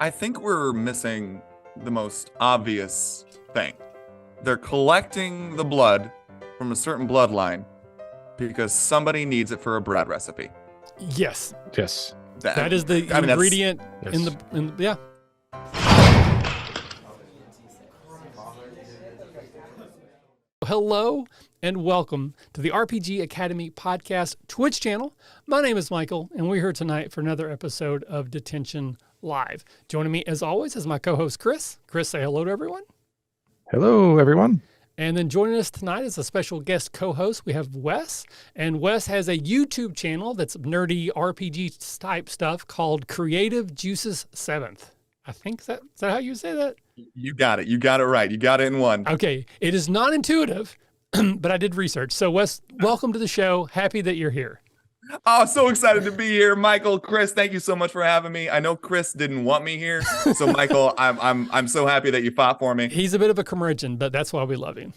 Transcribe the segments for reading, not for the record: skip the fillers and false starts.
I think we're missing the most obvious thing. They're collecting the blood from a certain bloodline because somebody needs it for a bread recipe. Yes. Yes. That is the ingredient in the yeah. Hello and welcome to the RPG Academy podcast Twitch channel. My name is Michael, and we're here tonight for another episode of Detention Live. Joining me, as always, is my co-host Chris. Chris, say hello to everyone. Hello, everyone. And then joining us tonight is a special guest co-host. We have Wes, and Wes has a YouTube channel that's nerdy RPG type stuff called CreativeJuices7th. I think is that how you say that? You got it. You got it right. You got it in one. Okay. It is not intuitive, but I did research. So Wes, welcome to the show. Happy that you're here. Oh, so excited to be here, Michael. Chris, thank you so much for having me. I know Chris didn't want me here, so Michael, I'm so happy that you fought for me. He's a bit of a curmudgeon, but that's why we love him.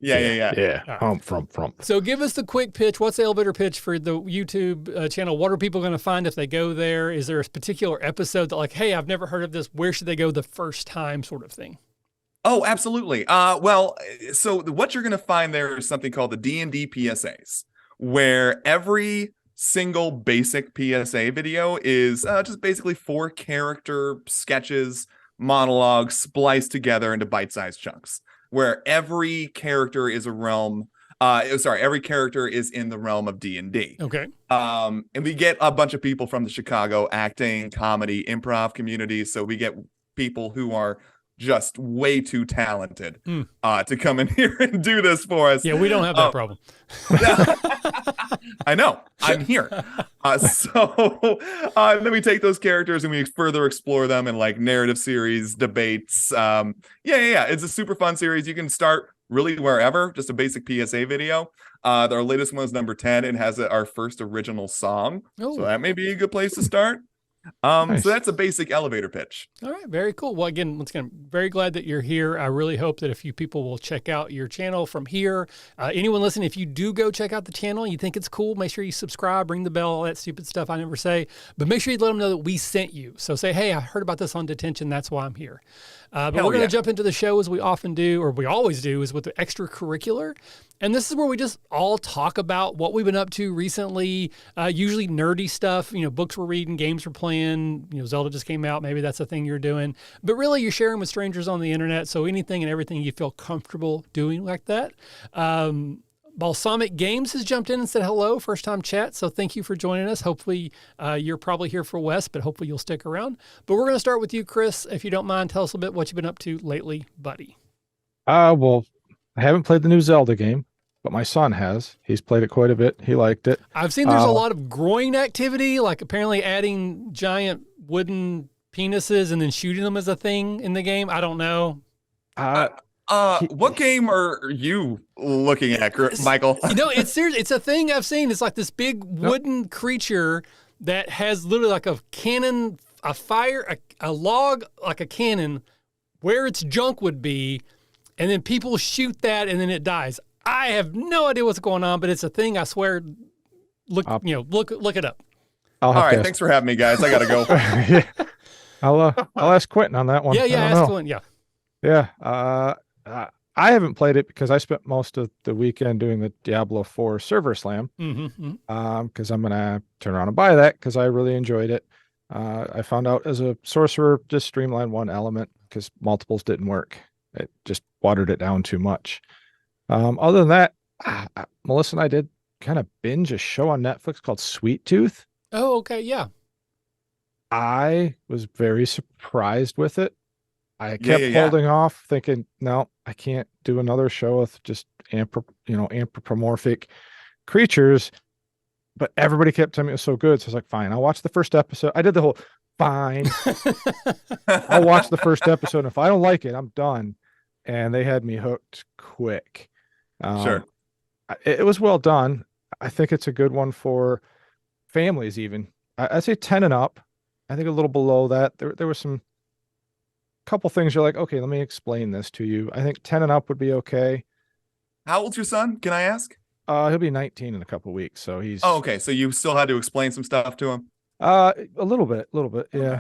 Yeah. From. So give us the quick pitch. What's the elevator pitch for the YouTube channel? What are people going to find if they go there? Is there a particular episode that like, hey, I've never heard of this. Where should they go the first time sort of thing? Oh, absolutely. So what you're going to find there is something called the D&D PSAs, where every single basic PSA video is just basically 4 character sketches, monologues spliced together into bite-sized chunks, where every character is every character is in the realm of D&D. Okay. And we get a bunch of people from the Chicago acting, comedy, improv community. So we get people who are just way too talented to come in here and do this for us. Yeah, we don't have that problem. I know. I'm here. Then we take those characters and we further explore them in like narrative series, debates. It's a super fun series. You can start really wherever, just a basic PSA video. Our latest one is number 10 and has our first original song. Oh. So that may be a good place to start. Nice. So that's a basic elevator pitch. All right, very cool. Well, again, once again, very glad that you're here. I really hope that a few people will check out your channel from here. Anyone listening, if you do go check out the channel, you think it's cool, make sure you subscribe, ring the bell, all that stupid stuff I never say. But make sure you let them know that we sent you. So say, hey, I heard about this on Detention. That's why I'm here. But we're going to jump into the show as we often do, or we always do, is with the extracurricular. And this is where we just all talk about what we've been up to recently, usually nerdy stuff, books we're reading, games we're playing, Zelda just came out. Maybe that's a thing you're doing. But really, you're sharing with strangers on the internet. So anything and everything you feel comfortable doing like that. Balsamic Games has jumped in and said hello, first time chat. So thank you for joining us. Hopefully you're probably here for Wes, but hopefully you'll stick around. But we're going to start with you, Chris. If you don't mind, tell us a bit what you've been up to lately, buddy. Well, I haven't played the new Zelda game, but my son has. He's played it quite a bit. He liked it. I've seen there's a lot of groin activity, like apparently adding giant wooden penises and then shooting them as a thing in the game. I don't know. What game are you looking at, Michael? It's serious. It's a thing I've seen. It's like this big wooden creature that has literally like a cannon, a log, like a cannon where its junk would be. And then people shoot that and then it dies. I have no idea what's going on, but it's a thing. I swear. Look it up. All right. Thanks for having me, guys. I got to go. Yeah. I'll ask Quentin on that one. Ask Quentin. Yeah. I haven't played it because I spent most of the weekend doing the Diablo 4 server slam. Because I'm going to turn around and buy that because I really enjoyed it. I found out as a sorcerer, just streamline one element because multiples didn't work. It just watered it down too much. Other than that, Melissa and I did kind of binge a show on Netflix called Sweet Tooth. Oh, okay. Yeah. I was very surprised with it. I kept holding off thinking, no, I can't do another show with just anthropomorphic creatures, but everybody kept telling me it was so good. So I was like, fine, I'll watch the first episode. I did the whole fine. I'll watch the first episode. And if I don't like it, I'm done. And they had me hooked quick. Sure. It was well done. I think it's a good one for families even. I'd say 10 and up. I think a little below that. There was some couple things you're like, okay, let me explain this to you. I think 10 and up would be okay. How old's your son? Can I ask? He'll be 19 in a couple of weeks. So he's... Oh, okay. So you still had to explain some stuff to him? A little bit. Yeah.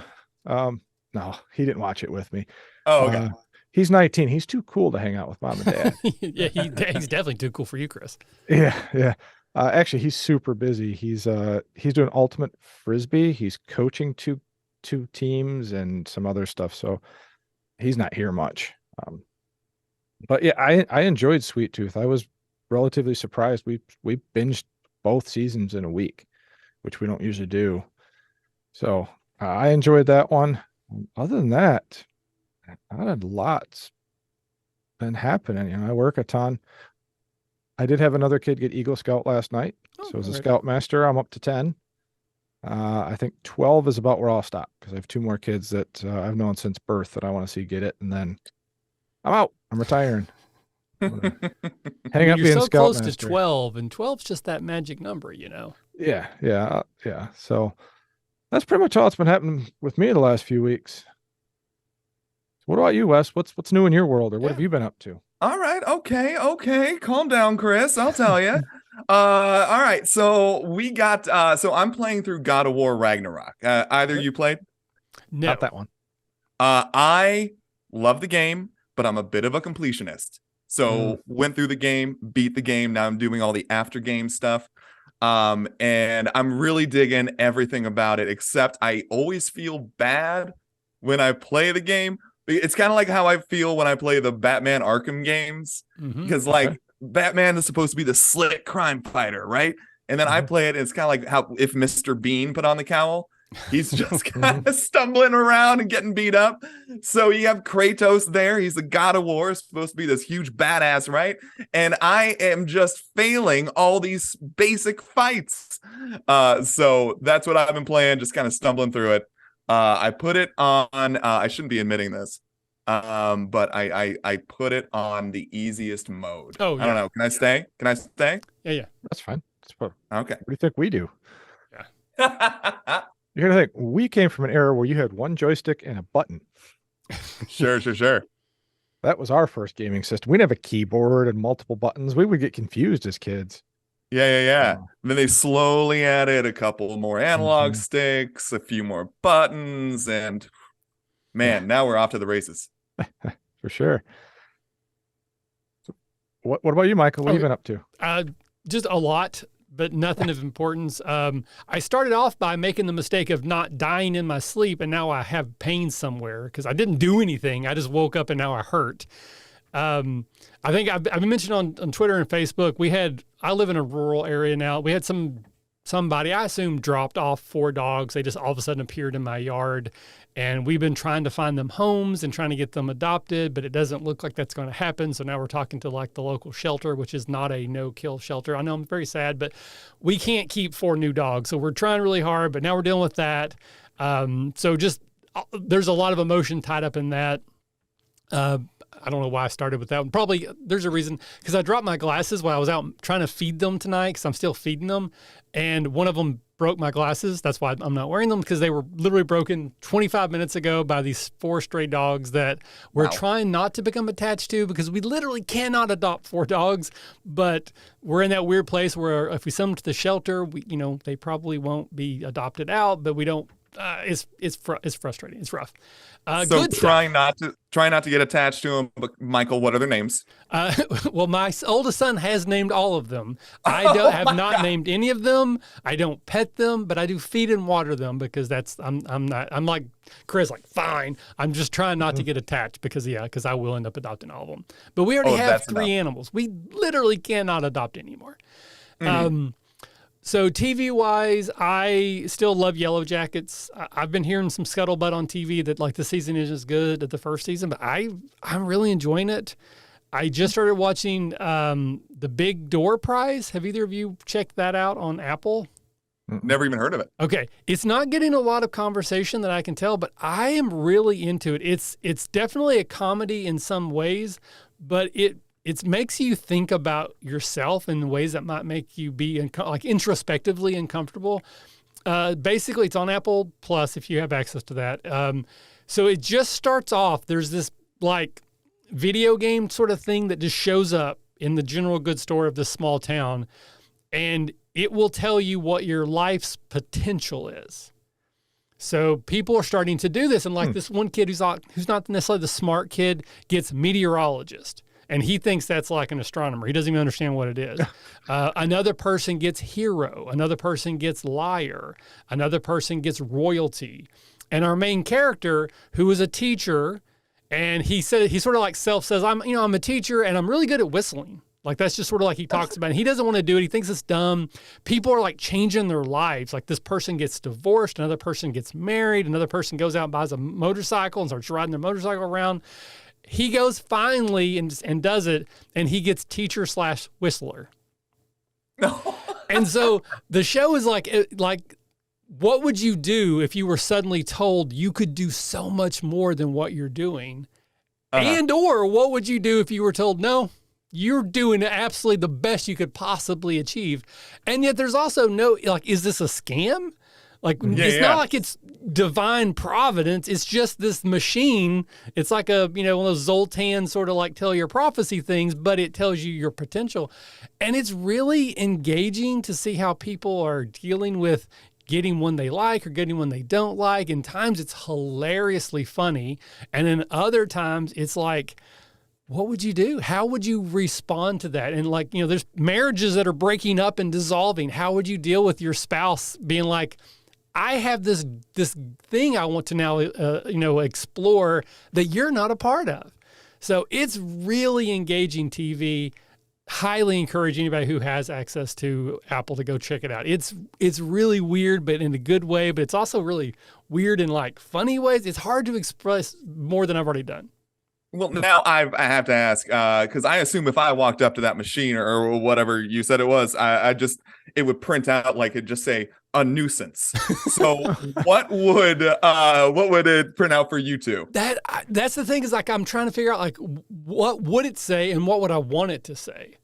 No, he didn't watch it with me. Oh, okay. He's 19. He's too cool to hang out with mom and dad. Yeah, he's definitely too cool for you, Chris. Yeah. Actually, he's super busy. He's doing ultimate frisbee. He's coaching two teams and some other stuff. So he's not here much. But yeah, I enjoyed Sweet Tooth. I was relatively surprised. We binged both seasons in a week, which we don't usually do. So I enjoyed that one. Other than that, not a lot's been happening. You know, I work a ton. I did have another kid get Eagle Scout last night. So as a Scoutmaster, I'm up to 10. I think 12 is about where I'll stop because I have 2 more kids that I've known since birth that I want to see get it. And then I'm out. I'm retiring. Hang up You're being so close Scoutmaster. to 12, and 12's just that magic number, you know? Yeah. So that's pretty much all that's been happening with me the last few weeks. What about you, Wes? What's new in your world, or what have you been up to? All right. Okay. Calm down, Chris. I'll tell you. All right. So we got, so I'm playing through God of War Ragnarok. Either you played? No. Not that one. I love the game, but I'm a bit of a completionist. So went through the game, beat the game. Now I'm doing all the after game stuff. And I'm really digging everything about it, except I always feel bad when I play the game. It's kind of like how I feel when I play the Batman Arkham games, because like Batman is supposed to be the slick crime fighter, right? And then I play it, and it's kind of like how if Mr. Bean put on the cowl, he's just kind of stumbling around and getting beat up. So you have Kratos there. He's the God of War, supposed to be this huge badass, right? And I am just failing all these basic fights. So that's what I've been playing, just kind of stumbling through it. I put it on, I shouldn't be admitting this, but I put it on the easiest mode. Oh, yeah. I don't know. Can I stay? Yeah. That's fine. Okay. What do you think we do? Yeah. You're gonna think we came from an era where you had one joystick and a button. Sure. That was our first gaming system. We didn't have a keyboard and multiple buttons. We would get confused as kids. Yeah. Then they slowly added a couple more analog sticks, a few more buttons, and man, now we're off to the races. For sure. What about you, Michael? What have you been up to? Just a lot, but nothing of importance. I started off by making the mistake of not dying in my sleep, and now I have pain somewhere because I didn't do anything. I just woke up and now I hurt. I think I've been mentioned on Twitter and Facebook. I live in a rural area now. We had somebody, I assume, dropped off 4 dogs. They just all of a sudden appeared in my yard, and we've been trying to find them homes and trying to get them adopted, but it doesn't look like that's going to happen. So now we're talking to like the local shelter, which is not a no-kill shelter. I know I'm very sad, but we can't keep 4 new dogs. So we're trying really hard, but now we're dealing with that. So just there's a lot of emotion tied up in that. I don't know why I started with that one. Probably there's a reason, because I dropped my glasses while I was out trying to feed them tonight, because I'm still feeding them. And one of them broke my glasses. That's why I'm not wearing them, because they were literally broken 25 minutes ago by these 4 stray dogs that we're trying not to become attached to, because we literally cannot adopt 4 dogs. But we're in that weird place where if we send them to the shelter, they probably won't be adopted out, but we don't. It's frustrating. It's rough. So try not to get attached to them. But Michael, what are their names? Well, my oldest son has named all of them. I have not named any of them. I don't pet them, but I do feed and water them, because I'm like Chris, like fine. I'm just trying not to get attached because I will end up adopting all of them. But we already have 3 animals. We literally cannot adopt anymore. So TV-wise, I still love Yellowjackets. I've been hearing some scuttlebutt on TV that like the season isn't as good as the first season, but I'm really enjoying it. I just started watching the Big Door Prize. Have either of you checked that out on Apple? Never even heard of it. Okay. It's not getting a lot of conversation that I can tell, but I am really into it. It's definitely a comedy in some ways, but it makes you think about yourself in ways that might make you be like introspectively uncomfortable. Basically, it's on Apple Plus if you have access to that. So it just starts off. There's this like video game sort of thing that just shows up in the general goods store of this small town, and it will tell you what your life's potential is. So people are starting to do this. And like this one kid who's not necessarily the smart kid gets meteorologist. And he thinks that's like an astronomer. He doesn't even understand what it is. Another person gets hero. Another person gets liar. Another person gets royalty. And our main character, who is a teacher, and he sort of like says, I'm a teacher and I'm really good at whistling. Like that's just sort of like he talks about it. He doesn't want to do it. He thinks it's dumb. People are like changing their lives. Like this person gets divorced. Another person gets married. Another person goes out and buys a motorcycle and starts riding their motorcycle around. He goes finally and does it, and he gets teacher/whistler. No. And so the show is like, what would you do if you were suddenly told you could do so much more than what you're doing? And or what would you do if you were told, no, you're doing absolutely the best you could possibly achieve? And yet there's also no, like, is this a scam? Like, it's not like it's divine providence. It's just this machine. It's like one of those Zoltan sort of like tell your prophecy things, but it tells you your potential. And it's really engaging to see how people are dealing with getting one they like or getting one they don't like. And times it's hilariously funny. And then other times it's like, what would you do? How would you respond to that? And like, there's marriages that are breaking up and dissolving. How would you deal with your spouse being like, I have this thing I want to now, explore that you're not a part of. So it's really engaging TV. Highly encourage anybody who has access to Apple to go check it out. It's really weird, but in a good way. But it's also really weird in like funny ways. It's hard to express more than I've already done. Well, now I have to ask, because I assume if I walked up to that machine or whatever you said it was, it would print out like it just say a nuisance. So what would it print out for you two? That's the thing is like I'm trying to figure out like what would it say and what would I want it to say?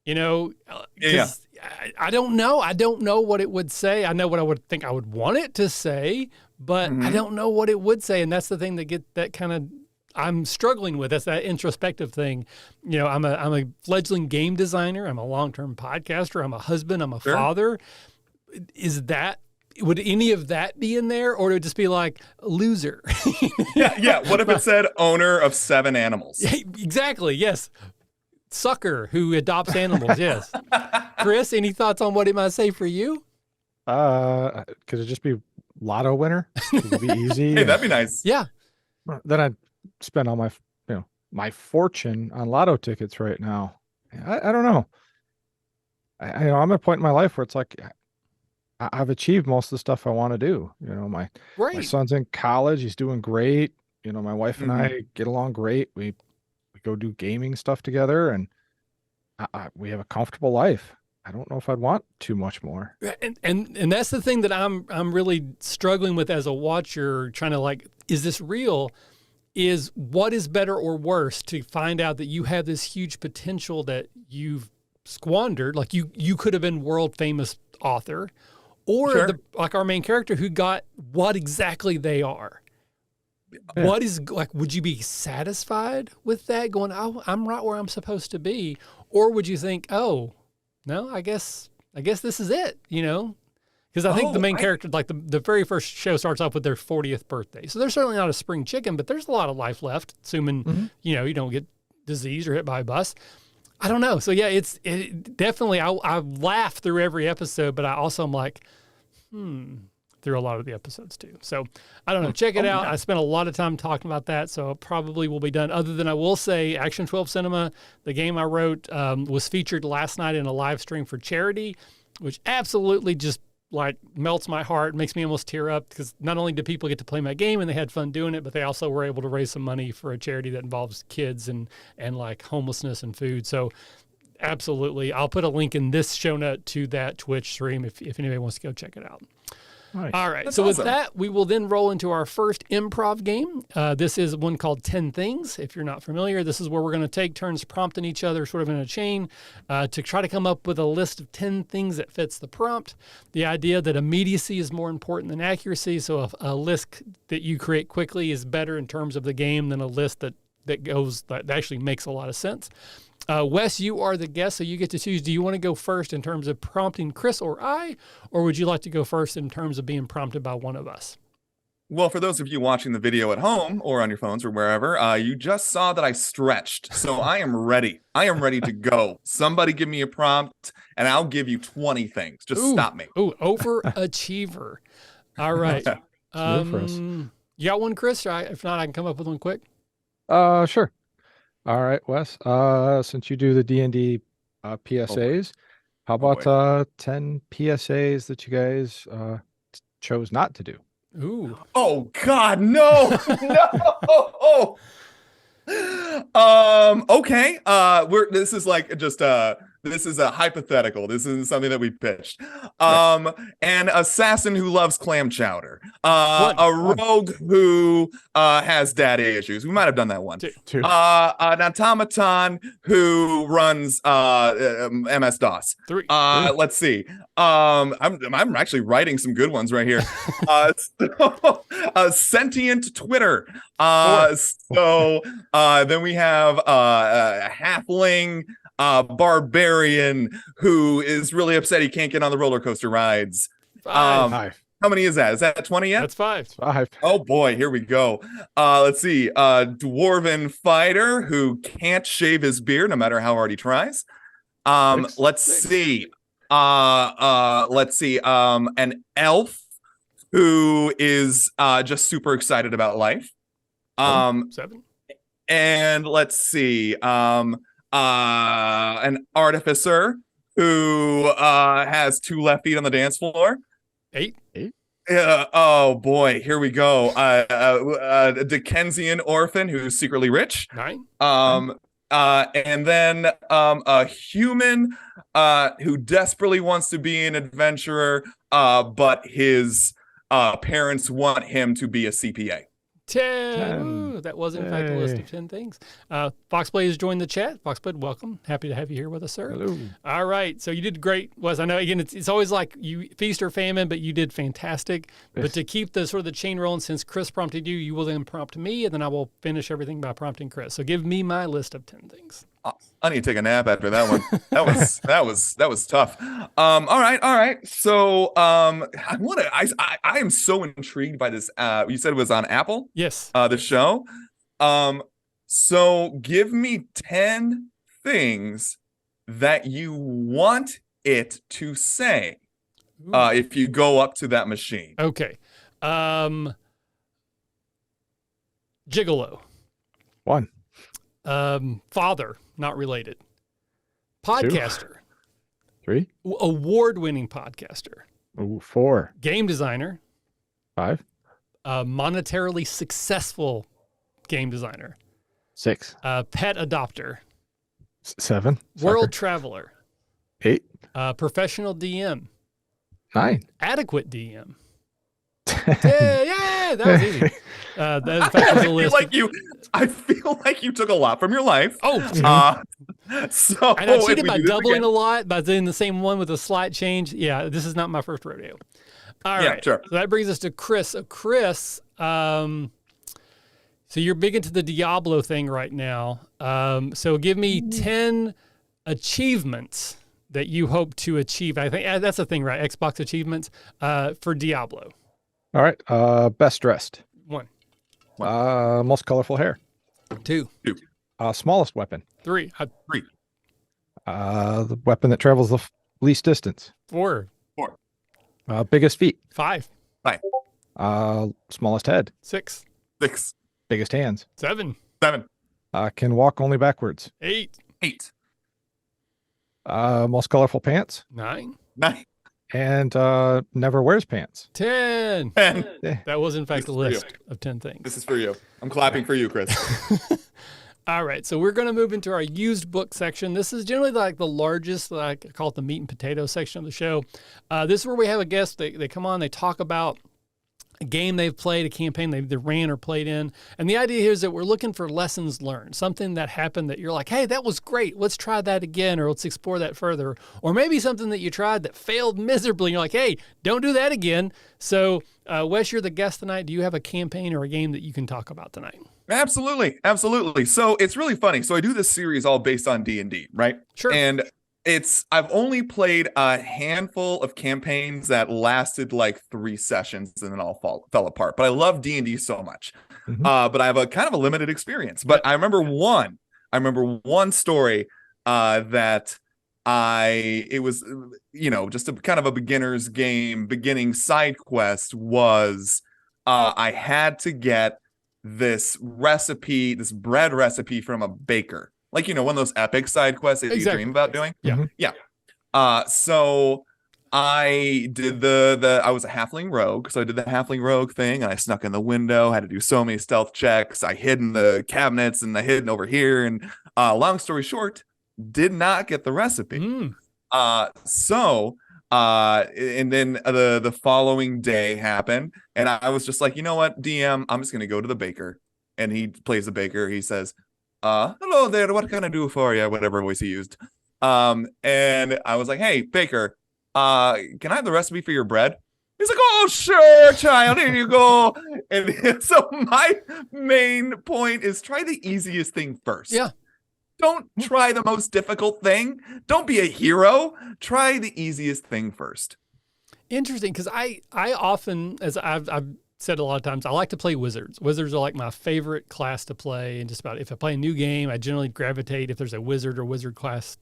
I don't know. I don't know what it would say. I know what I would think I would want it to say, but I don't know what it would say. And that's the thing that kind of I'm struggling with. That's that introspective thing. I'm a fledgling game designer. I'm a long-term podcaster. I'm a husband. I'm a father. Would any of that be in there, or would it just be like loser? Yeah. What if it said owner of 7 animals? Yeah, exactly. Yes. Sucker who adopts animals. Yes. Chris, any thoughts on what it might say for you? Could it just be lotto winner? Could it be easy? Hey, that'd be nice. Yeah. Then I'd spend all my, my fortune on lotto tickets right now. I don't know. I'm at a point in my life where it's like, I've achieved most of the stuff I want to do. My son's in college. He's doing great. My wife and I get along great. We go do gaming stuff together, and we have a comfortable life. I don't know if I'd want too much more. And that's the thing that I'm really struggling with as a watcher, trying to like, is this real? Is what is better or worse to find out that you have this huge potential that you've squandered? Like you could have been world famous author, or like our main character who got what exactly they are. Yeah. What is like, would you be satisfied with that going, oh, I'm right where I'm supposed to be? Or would you think, oh, no, I guess this is it, Because I think the main character, like the very first show starts off with their 40th birthday. So they're certainly not a spring chicken, but there's a lot of life left, assuming, you don't get diseased or hit by a bus. I don't know. So yeah, it definitely, I laugh through every episode, but I also am like, through a lot of the episodes too. So I don't know. Check it out. Yeah. I spent a lot of time talking about that, so probably will be done. Other than I will say Action 12 Cinema, the game I wrote, was featured last night in a live stream for charity, which absolutely just like melts my heart, makes me almost tear up, because not only did people get to play my game and they had fun doing it, but they also were able to raise some money for a charity that involves kids and like homelessness and food. So absolutely. I'll put a link in this show note to that Twitch stream if anybody wants to go check it out. Nice. All right. That's so awesome. With that, we will then roll into our first improv game. This is one called 10 Things. If you're not familiar, this is where we're going to take turns prompting each other sort of in a chain to try to come up with a list of 10 things that fits the prompt. The idea that immediacy is more important than accuracy. So a list that you create quickly is better in terms of the game than a list that actually makes a lot of sense. Wes, you are the guest, so you get to choose. Do you want to go first in terms of prompting Chris or I, or would you like to go first in terms of being prompted by one of us? Well, for those of you watching the video at home or on your phones or wherever, you just saw that I stretched. So I am ready. I am ready to go. Somebody give me a prompt and I'll give you 20 things. Just stop me. Ooh, overachiever. All right. New for us. You got one, Chris? If not, I can come up with one quick. Sure. All right, Wes. Since you do the D&D PSAs, how about 10 PSAs that you guys chose not to do? Ooh. Oh God, no, no. Okay. This is like just this is a hypothetical. This isn't something that we pitched. An assassin who loves clam chowder. A rogue who has daddy issues. We might have done that one. Two. An automaton who runs MS-DOS. Three. Let's see. I'm actually writing some good ones right here. Sentient Twitter. So then we have a halfling barbarian who is really upset he can't get on the roller coaster rides. Five. How many is that? Is that 20 yet? That's 5. 5. Oh boy, here we go. Let's see. Dwarven fighter who can't shave his beard no matter how hard he tries. Let's see. An elf who is just super excited about life. 7. And let's see. An artificer who has 2 left feet on the dance floor. 8. Oh boy, here we go. A Dickensian orphan who's secretly rich. 9. And then a human who desperately wants to be an adventurer, but his parents want him to be a CPA. 10. Ooh, that was, in fact, a list of 10 things. Foxblade has joined the chat. Foxblade, welcome. Happy to have you here with us, sir. Hello. All right. So you did great, Wes. I know, again, it's always like you feast or famine, but you did fantastic. Yes. But to keep the sort of the chain rolling, since Chris prompted you, you will then prompt me, and then I will finish everything by prompting Chris. So give me my list of 10 things. I need to take a nap after that one. That was tough. All right. So I am so intrigued by this. You said it was on Apple? Yes. The show. So give me 10 things that you want it to say if you go up to that machine. Okay. Gigolo. 1. Father, not related. Podcaster. 3. Award-winning podcaster. Ooh, 4. Game designer. 5. Monetarily successful game designer. 6. Pet adopter. 7. World traveler. 8. Professional DM. 9. Adequate DM. Yeah, that was easy. That in fact was a list. I feel like you took a lot from your life. Oh, so and I cheated by doubling a lot, by doing the same one with a slight change. Yeah, this is not my first rodeo. All right, sure. So that brings us to Chris. So Chris, so you're big into the Diablo thing right now. So give me 10 achievements that you hope to achieve. I think that's the thing, right? Xbox achievements for Diablo. All right. Best dressed. 1. Most colorful hair. 2. Smallest weapon. 3. 3. The weapon that travels the least distance. 4. Biggest feet. 5. Smallest head. 6. 6. Biggest hands. 7. 7. Can walk only backwards. 8. 8. Most colorful pants. 9. 9. And never wears pants. 10. 10. That was, in fact, a This is for list of 10 things. This is for you. I'm clapping for you, Chris. All right, so we're going to move into our used book section. This is generally like the largest, like I call it the meat and potato section of the show. This is where we have a guest. They come on, they talk about a game they've played, a campaign they ran or played in. And the idea here is that we're looking for lessons learned, something that happened that you're like, hey, that was great. Let's try that again, or let's explore that further. Or maybe something that you tried that failed miserably. And you're like, hey, don't do that again. So, Wes, you're the guest tonight. Do you have a campaign or a game that you can talk about tonight? Absolutely. So it's really funny. So I do this series all based on D&D, right? Sure. And I've only played a handful of campaigns that lasted like 3 sessions and then all fell apart. But I love D&D so much. But I have a kind of a limited experience. But I remember one story that it was, just a kind of a beginner's game, beginning side quest was I had to get this bread recipe from a baker. Like, one of those epic side quests that you dream about doing. Yeah. Yeah. So I did I was a halfling rogue. So I did the halfling rogue thing and I snuck in the window, had to do so many stealth checks. I hid in the cabinets and I hid over here. And long story short, did not get the recipe. And then the following day happened and I was just like, you know what, DM, I'm just going to go to the baker. And he plays the baker. He says, hello there, what can I do for you? Whatever voice he used. And I was like, hey, baker, can I have the recipe for your bread? He's like, oh, sure, child, here you go. And so my main point is try the easiest thing first. Yeah. Don't try the most difficult thing. Don't be a hero. Try the easiest thing first. Interesting, because I often, as I've said a lot of times, I like to play wizards. Wizards are like my favorite class to play. And just about if I play a new game, I generally gravitate. If there's a wizard or wizard class,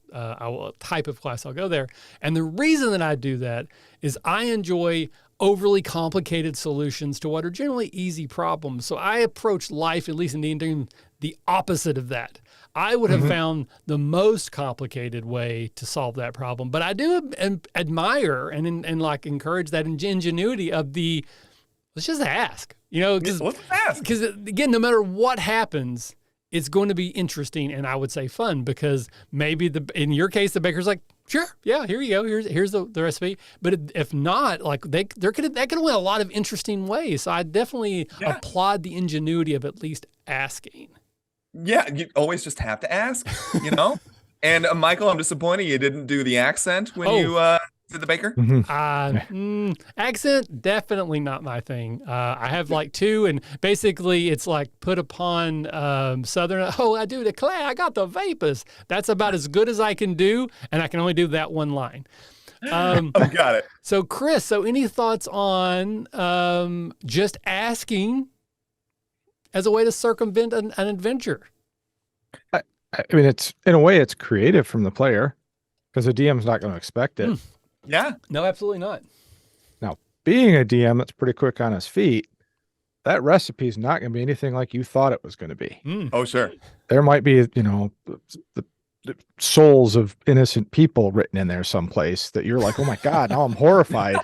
type of class, I'll go there. And the reason that I do that is I enjoy overly complicated solutions to what are generally easy problems. So I approach life, at least in D&D, the opposite of that. I would have found the most complicated way to solve that problem. But I do admire and like encourage that ingenuity of the, let's just ask, because again, no matter what happens, it's going to be interesting and I would say fun because maybe in your case, the baker's like, sure, yeah, here you go. Here's the recipe. But if not, like that could have went a lot of interesting ways. So I definitely applaud the ingenuity of at least asking. Yeah, you always just have to ask, And Michael, I'm disappointed you didn't do the accent when you did the baker. Accent, definitely not my thing. I have like 2, and basically it's like put upon Southern. Oh, I do declare I got the vapors. That's about as good as I can do, and I can only do that one line. Got it. So, Chris, any thoughts on just asking as a way to circumvent an adventure? I mean, it's in a way it's creative from the player because the DM's not going to expect it. Yeah. No, absolutely not. Now, being a DM that's pretty quick on his feet, that recipe is not going to be anything like you thought it was going to be. Oh, sure. There might be, the souls of innocent people written in there someplace that you're like, oh my God, now I'm horrified.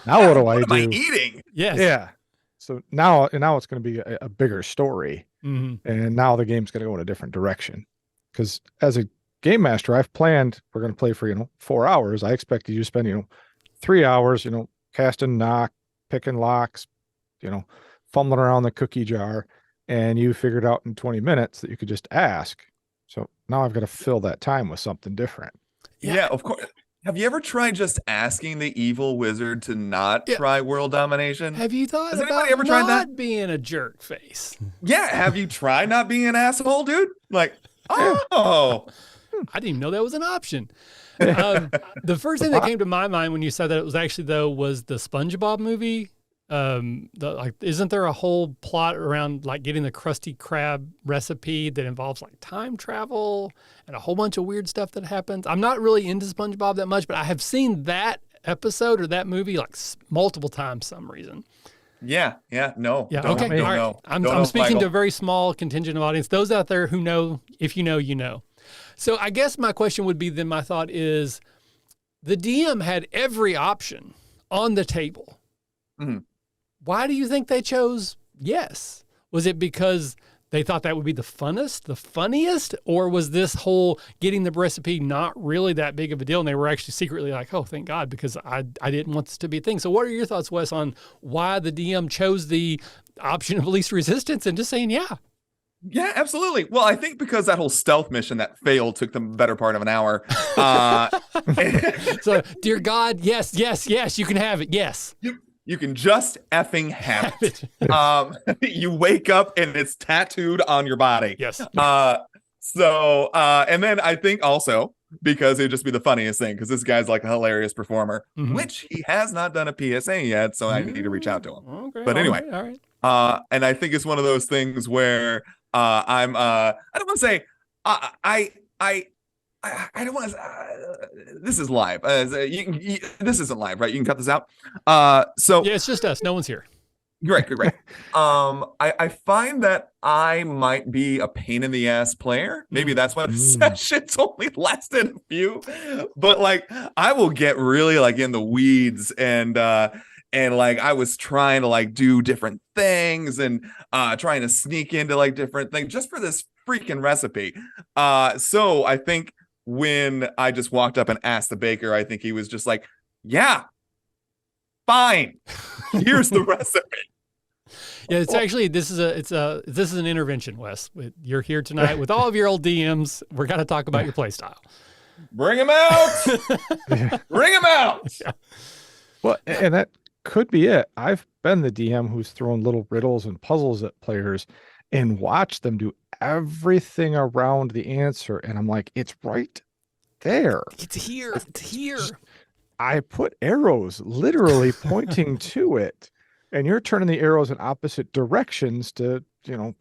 Now what do I do? What am I eating? Yes. Yeah. So now it's going to be a bigger story. And now the game's going to go in a different direction. Because as a game master, I've planned we're going to play for 4 hours. I expected you to spend 3 hours casting knock, picking locks, fumbling around the cookie jar, and you figured out in 20 minutes that you could just ask. So now I've got to fill that time with something different. Yeah, of course. Have you ever tried just asking the evil wizard to not try world domination? Have you thought Has about anybody ever tried not that? being a jerk face? Yeah, have you tried not being an asshole, dude? Like, oh. I didn't even know that was an option. The first thing that came to my mind when you said that it was actually was the SpongeBob movie. Isn't there a whole plot around like getting the Krusty Krab recipe that involves like time travel and a whole bunch of weird stuff that happens? I'm not really into SpongeBob that much, but I have seen that episode or that movie like multiple times for some reason. Yeah. No. Yeah. Don't, Okay. Don't All right. know. I'm speaking to a very small contingent of audience. Those out there who know, if you know, you know. So I guess my question would be then my thought is the DM had every option on the table. Why do you think they chose yes? Was it because they thought that would be the funniest, or was this whole getting the recipe not really that big of a deal and they were actually secretly like, oh, thank God, because I didn't want this to be a thing. So what are your thoughts, Wes, on why the DM chose the option of least resistance and just saying yeah? Yeah, absolutely. Well, I think because that whole stealth mission that failed took them the better part of an hour. So, dear God, yes, you can have it. Yes. You can just effing have it. You wake up and it's tattooed on your body. Yes. And then I think also because it'd just be the funniest thing because this guy's like a hilarious performer, Mhm. which he has not done a PSA yet, so I need to reach out to him. Okay, But anyway, all right. and I think it's one of those things where I'm I don't want to say I don't want to. This is live. This isn't live, right? You can cut this out. So Yeah, it's just us. No one's here. great. I find that I might be a pain in the ass player. Maybe that's why the sessions only lasted a few. But like, I will get really like in the weeds and like I was trying to like do different things and trying to sneak into like different things just for this freaking recipe. So I think when I just walked up and asked the baker, I think he was just like, yeah, fine. Here's the recipe. Yeah, it's actually this is an intervention, Wes. You're here tonight with all of your old DMs. We're gonna talk about your play style. Bring him out. Bring him out. Yeah. Well, and that could be it. I've been the DM who's thrown little riddles and puzzles at players and watched them do everything around the answer. And I'm like, it's right there. It's here. It's here. I put arrows literally pointing to it. And you're turning the arrows in opposite directions to,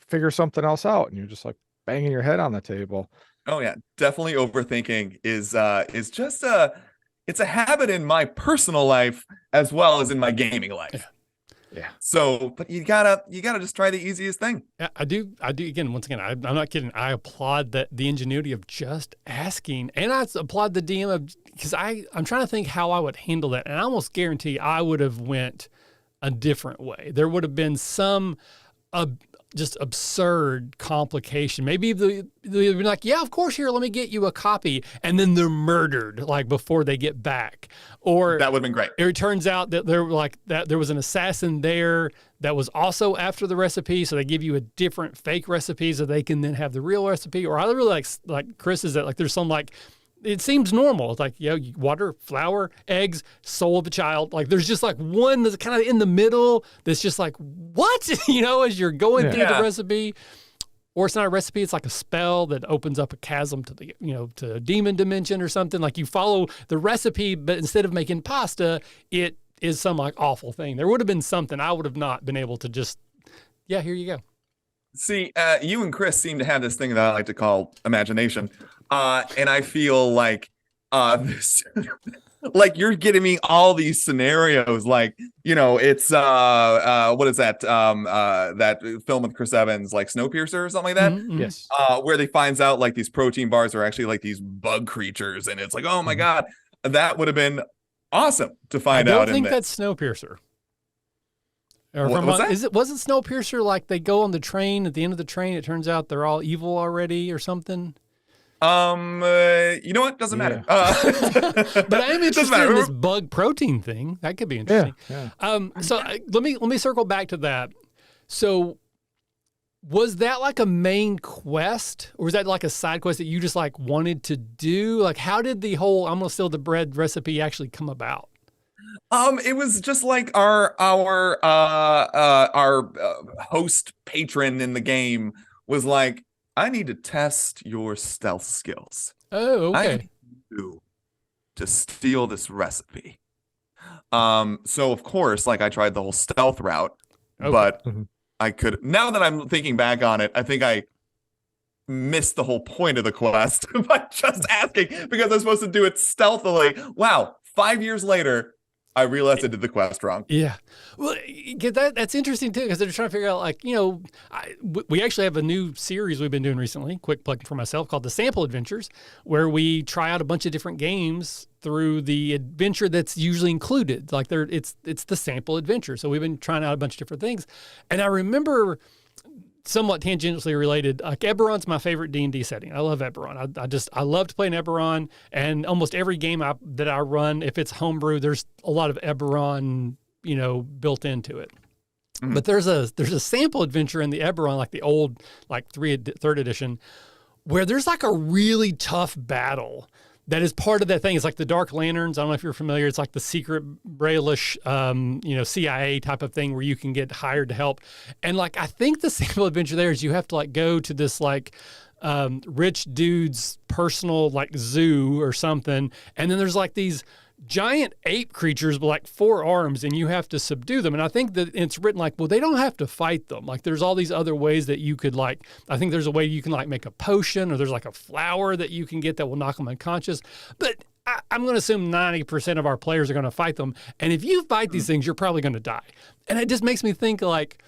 figure something else out. And you're just like banging your head on the table. Oh yeah, definitely overthinking is just it's a habit in my personal life as well as in my gaming life. Yeah. So, but you gotta just try the easiest thing. Yeah, I do. Again, once again, I'm not kidding. I applaud the ingenuity of just asking, and I applaud the DM of because I'm trying to think how I would handle that, and I almost guarantee I would have went a different way. There would have been some just absurd complication. Maybe they'd be like, yeah, of course, here, let me get you a copy. And then they're murdered like before they get back. Or that would have been great. It turns out that there was an assassin there that was also after the recipe. So they give you a different fake recipe so they can then have the real recipe. Or I really like Chris is that like there's some like, it seems normal. It's like, water, flour, eggs, soul of a child. Like there's just like one that's kind of in the middle that's just like, what? As you're going through the recipe. Or it's not a recipe, it's like a spell that opens up a chasm to the, to a demon dimension or something. Like you follow the recipe, but instead of making pasta, it is some like awful thing. There would have been something I would have not been able to just, here you go. See, you and Chris seem to have this thing that I like to call imagination. And I feel like this like you're getting me all these scenarios like it's what is that that film with Chris Evans like Snowpiercer or something like that. Mm-hmm. Yes. Where they finds out like these protein bars are actually like these bug creatures and it's like, oh my god, that would have been awesome to find out. I don't think that's Snowpiercer. Or was it Snowpiercer like they go on the train at the end of the train, it turns out they're all evil already or something? You know what? Doesn't matter. But I'm interested in this bug protein thing. That could be interesting. Yeah. So let me circle back to that. So was that like a main quest or was that like a side quest that you just like wanted to do? Like how did the whole I'm gonna steal the bread recipe actually come about? It was just like our host patron in the game was like, I need to test your stealth skills. Oh, okay. I need you to steal this recipe. So of course, like I tried the whole stealth route, but I could. Now that I'm thinking back on it, I think I missed the whole point of the quest by just asking because I'm supposed to do it stealthily. Wow, 5 years later, I realized I did the quest wrong. Yeah. Well, that's interesting too, because they're trying to figure out like, we actually have a new series we've been doing recently, quick plug for myself, called the Sample Adventures, where we try out a bunch of different games through the adventure that's usually included. Like it's the sample adventure. So we've been trying out a bunch of different things. And I remember somewhat tangentially related, like Eberron's my favorite D&D setting. I love Eberron. I love to play in Eberron, and almost every game that I run, if it's homebrew, there's a lot of Eberron, built into it. Mm-hmm. But there's a sample adventure in the Eberron, like the old, like third edition, where there's like a really tough battle that is part of that thing. It's like the Dark Lanterns. I don't know if you're familiar. It's like the secret Braille-ish, CIA type of thing where you can get hired to help. And like, I think the sample adventure there is you have to like go to this like rich dude's personal like zoo or something. And then there's like these giant ape creatures with like 4 arms, and you have to subdue them. And I think that it's written like, well, they don't have to fight them. Like there's all these other ways that you could like, I think there's a way you can like make a potion, or there's like a flower that you can get that will knock them unconscious. But I'm going to assume 90% of our players are going to fight them. And if you fight these things, you're probably going to die. And it just makes me think like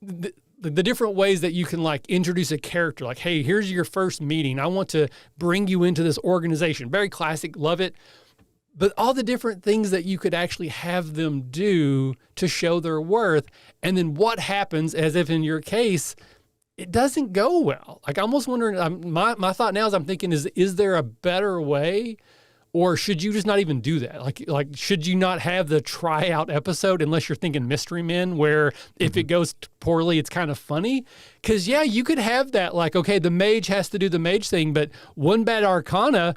the different ways that you can like introduce a character. Like, hey, here's your first meeting. I want to bring you into this organization. Very classic. Love it. But all the different things that you could actually have them do to show their worth. And then what happens, as if in your case, it doesn't go well. Like, I'm almost wondering, my thought now is I'm thinking, is there a better way? Or should you just not even do that? Like, should you not have the tryout episode unless you're thinking Mystery Men, where if it goes poorly, it's kind of funny? Because, yeah, you could have that, like, okay, the mage has to do the mage thing, but one bad arcana,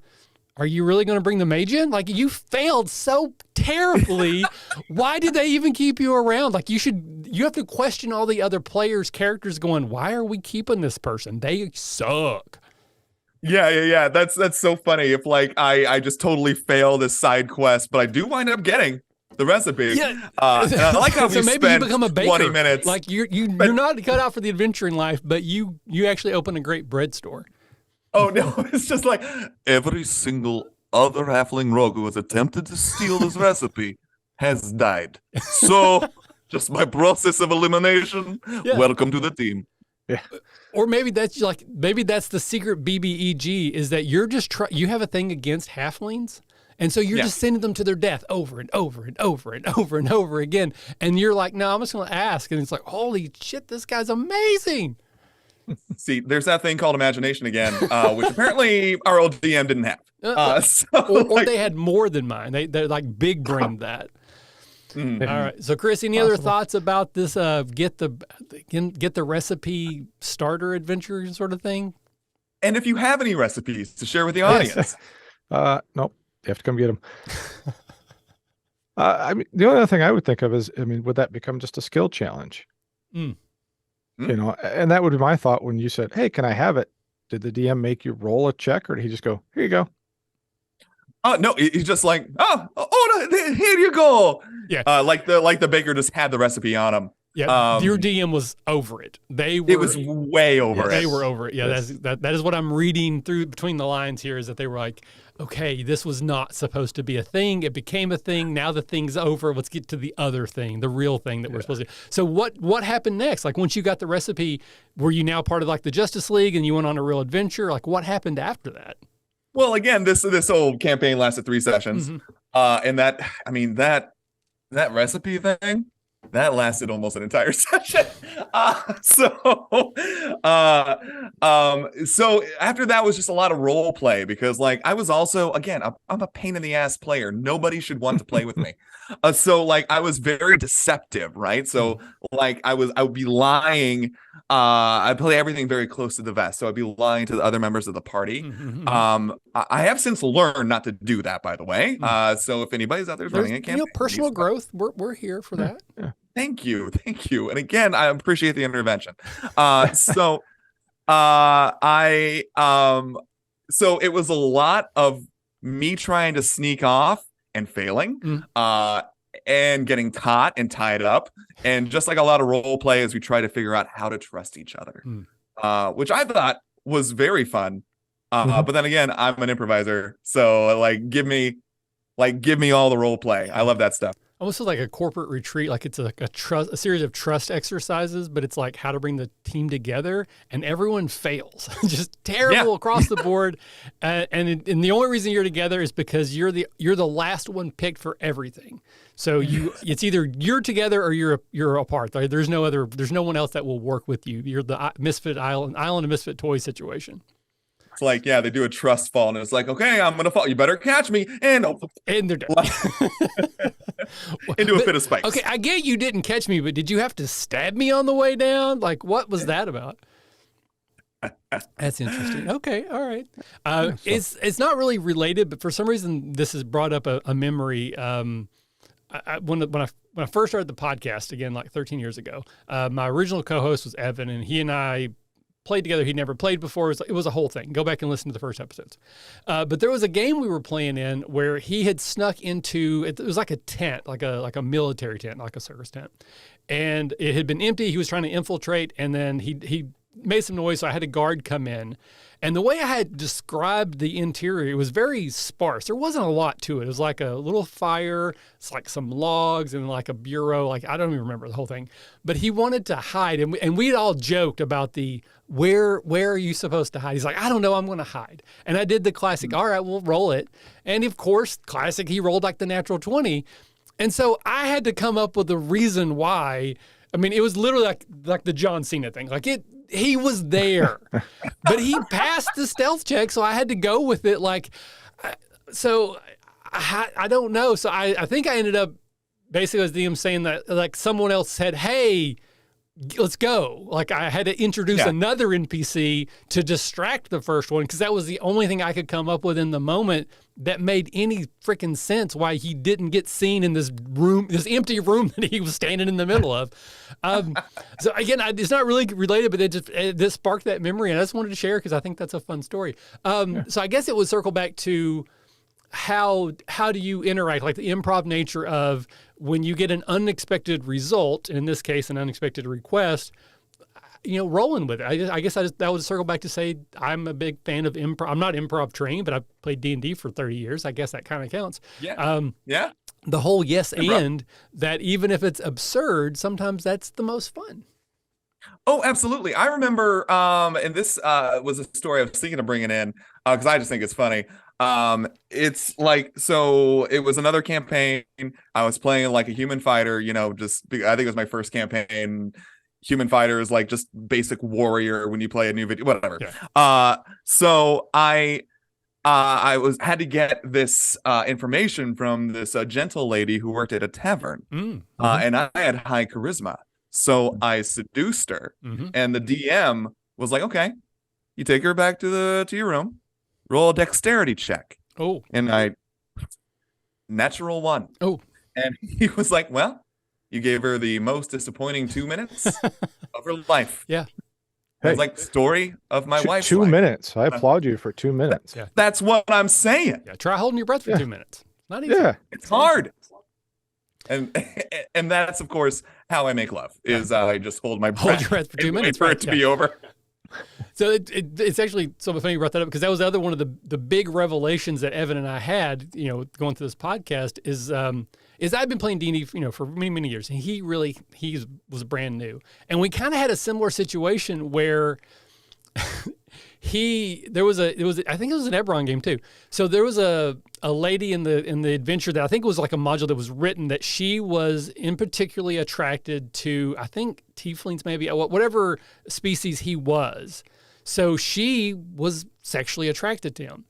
are you really going to bring the mage in? Like, you failed so terribly. Why did they even keep you around? Like, you have to question all the other players' characters going, why are we keeping this person? They suck. Yeah. That's so funny. If like I just totally fail this side quest, but I do wind up getting the recipe. Yeah. And I like how so we maybe you spent become a baker. 20 minutes. Like you're not cut out for the adventuring life, but you actually open a great bread store. Oh no, it's just like every single other halfling rogue who has attempted to steal this recipe has died. So just my process of elimination. Yeah. Welcome to the team. Yeah. Or maybe that's the secret BBEG is that you're just you have a thing against halflings. And so you're just sending them to their death over and over and over and over and over again. And you're like, no, I'm just going to ask. And it's like, holy shit, this guy's amazing. See, there's that thing called imagination again, which apparently our old DM didn't have. Or they had more than mine. They're like big brained that. Mm-hmm. All right. So, Chris, any other thoughts about this? Get the recipe starter adventure sort of thing. And if you have any recipes to share with the audience, nope, you have to come get them. I mean, the only other thing I would think of is, would that become just a skill challenge? Mm. You know, and that would be my thought when you said, "Hey, can I have it?" Did the DM make you roll a check, or did he just go, "Here you go"? Oh no, he's just like, here you go. Yeah, like the baker just had the recipe on him. Yeah, your DM was over it. It was way over it. They were over it. Yeah, yes. that is what I'm reading through between the lines here, is that they were like, okay, this was not supposed to be a thing. It became a thing. Now the thing's over. Let's get to the other thing, the real thing that we're supposed to do. So what happened next? Like, once you got the recipe, were you now part of like the Justice League and you went on a real adventure? Like, what happened after that? Well, again, this whole campaign lasted 3 sessions. Mm-hmm. And that recipe thing, that lasted almost an entire session. So after that was just a lot of role play, because like I was also, again, I'm a pain in the ass player. Nobody should want to play with me. So like I was very deceptive, right? So like I would be lying. I play everything very close to the vest. So I'd be lying to the other members of the party. Mm-hmm. I have since learned not to do that, by the way. So if anybody's out there running a campaign, personal growth, we're here for that. Yeah. Thank you. And again, I appreciate the intervention. So it was a lot of me trying to sneak off and failing, and getting caught and tied up, and just like a lot of role play as we try to figure out how to trust each other, which I thought was very fun. But then again, I'm an improviser, so like give me all the role play. I love that stuff. Almost like a corporate retreat, like it's a series of trust exercises, but it's like how to bring the team together, and everyone fails, just terrible across the board. And the only reason you're together is because you're the last one picked for everything. So it's either you're together or you're apart. There's no one else that will work with you. You're the misfit island of misfit toys situation. It's like, they do a trust fall, and it's like, okay, I'm gonna fall. You better catch me, and they're done. Into a fit of spikes. Okay, I get you didn't catch me, but did you have to stab me on the way down? Like, what was that about? That's interesting. Okay, all right. Yeah, so- It's not really related, but for some reason this has brought up a memory. When I first started the podcast again, like 13 years ago, my original co-host was Evan, and he and I played together. He'd never played before. It was a whole thing. Go back and listen to the first episodes. But there was a game we were playing in where he had snuck into, it was like a tent, like a military tent, like a circus tent. And it had been empty. He was trying to infiltrate, and then he made some noise, so I had a guard come in. And the way I had described the interior, it was very sparse. There wasn't a lot to it. It was like a little fire, it's like some logs and like a bureau. Like, I don't even remember the whole thing. But he wanted to hide. And we'd all joked about where are you supposed to hide? He's like, I don't know, I'm going to hide. And I did the classic, all right, we'll roll it. And of course, classic, he rolled like the natural 20. And so I had to come up with a reason why. I mean, it was literally like the John Cena thing. He was there, but he passed the stealth check, so I had to go with it. So I don't know. So I think I ended up basically as DM saying that like someone else said, hey, let's go. Like I had to introduce another NPC to distract the first one because that was the only thing I could come up with in the moment that made any freaking sense why he didn't get seen in this room, this empty room that he was standing in the middle of. So again, it's not really related, but this sparked that memory, and I just wanted to share because I think that's a fun story. So I guess it would circle back to how do you interact, like the improv nature of when you get an unexpected result, and in this case, an unexpected request, rolling with it. I guess that would circle back to say I'm a big fan of improv. I'm not improv trained, but I've played D&D for 30 years. I guess that kind of counts. Yeah. The whole yes and that even if it's absurd, sometimes that's the most fun. Oh, absolutely. I remember, and this was a story I was thinking of bringing in because I just think it's funny. It's like, so it was another campaign. I was playing like a human fighter, I think it was my first campaign. Human fighter is like just basic warrior when you play a new video, whatever. Yeah. So I had to get this information from this gentle lady who worked at a tavern, and I had high charisma, so I seduced her, and the DM was like, "Okay, you take her back to your room, roll a dexterity check." Oh, and I natural 1. Oh, and he was like, "Well, you gave her the most disappointing 2 minutes of her life." Yeah. It's like story of my wife's 2 life. minutes. I applaud you for 2 minutes. That's what I'm saying. Yeah. Try holding your breath for 2 minutes. Not easy. Yeah. It's hard. And that's of course how I make love is I just hold my breath. Hold your breath for 2 minutes for it to be over. So it's actually so funny you brought that up because that was the other one of the big revelations that Evan and I had, going through this podcast is I've been playing D&D, for many, many years, and he was brand new, and we kind of had a similar situation where I think it was an Eberron game too. So there was a lady in the adventure that I think was like a module that was written that she was in particularly attracted to, I think tieflings maybe, whatever species he was. So she was sexually attracted to him.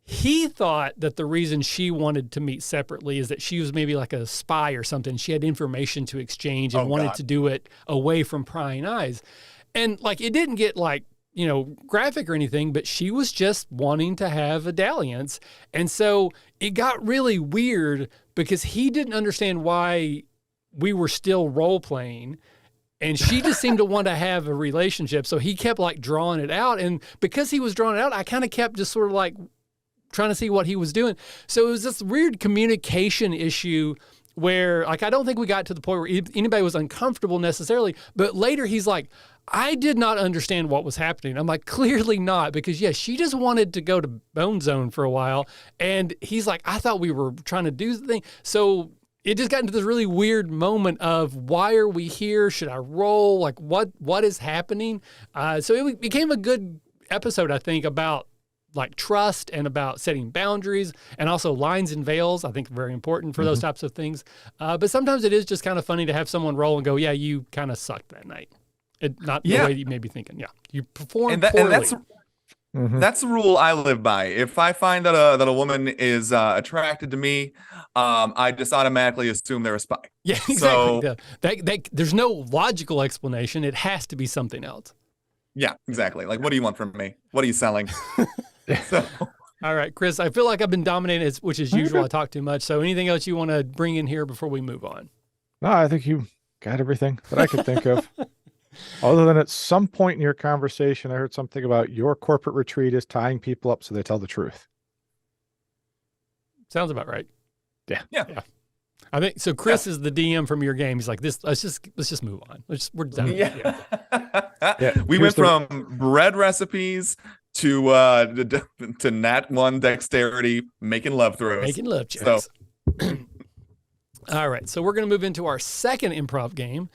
He thought that the reason she wanted to meet separately is that she was maybe like a spy or something. She had information to exchange and wanted to do it away from prying eyes. And like, it didn't get like, graphic or anything, but she was just wanting to have a dalliance. And so it got really weird because he didn't understand why we were still role playing. And she just seemed to want to have a relationship. So he kept like drawing it out. And because he was drawing it out, I kind of kept just sort of like trying to see what he was doing. So it was this weird communication issue where like, I don't think we got to the point where anybody was uncomfortable necessarily, but later he's like, I did not understand what was happening. I'm like, clearly not, because she just wanted to go to Bone Zone for a while. And he's like, I thought we were trying to do the thing. So it just got into this really weird moment of why are we here? Should I roll? Like what is happening? So it became a good episode, I think, about like trust and about setting boundaries and also lines and veils. I think very important for those types of things. But sometimes it is just kind of funny to have someone roll and go, yeah, you kind of sucked that night. Not the way you may be thinking. Yeah. You performed poorly. And that's the rule I live by. If I find that a woman is attracted to me, I just automatically assume they're a spy. Yeah, exactly. So, there's no logical explanation. It has to be something else. Yeah, exactly. Like, what do you want from me? What are you selling? So, All right, Chris, I feel like I've been dominating, which is usual. I talk too much. So anything else you want to bring in here before we move on? No, I think you got everything that I could think of. Other than at some point in your conversation, I heard something about your corporate retreat is tying people up so they tell the truth. Sounds about right. Yeah. I think so. Chris is the DM from your game. He's like, this. Let's just move on. We're done. Yeah. We went from bread recipes to Nat 1 dexterity, making love throws. Making love checks. So. All right, so we're going to move into our second improv game.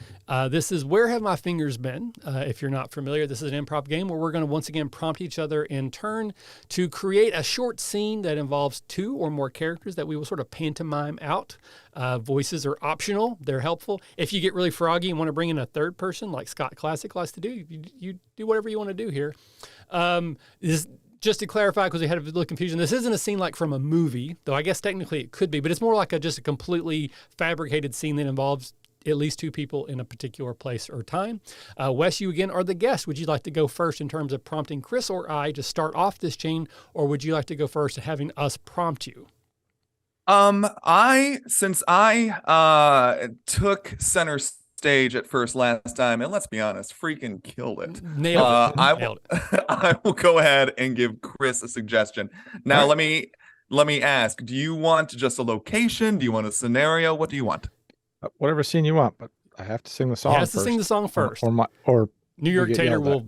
This is Where Have My Fingers Been? If you're not familiar, this is an improv game where we're going to once again prompt each other in turn to create a short scene that involves 2 or more characters that we will sort of pantomime out. Voices are optional. They're helpful. If you get really froggy and want to bring in a third person, like Scott Classic likes to do, you do whatever you want to do here. Just to clarify, because we had a little confusion, this isn't a scene like from a movie, though I guess technically it could be, but it's more like just a completely fabricated scene that involves at least 2 people in a particular place or time. Wes, you again are the guest. Would you like to go first in terms of prompting Chris or I to start off this chain, or would you like to go first and having us prompt you? Since I took center stage at first last time, and let's be honest, freaking killed it. Nailed it. Nailed it. I will go ahead and give Chris a suggestion. Now, All right. let me ask, do you want just a location? Do you want a scenario? What do you want? Whatever scene you want, but I have to sing the song. He has to sing the song first. Or New York Tater will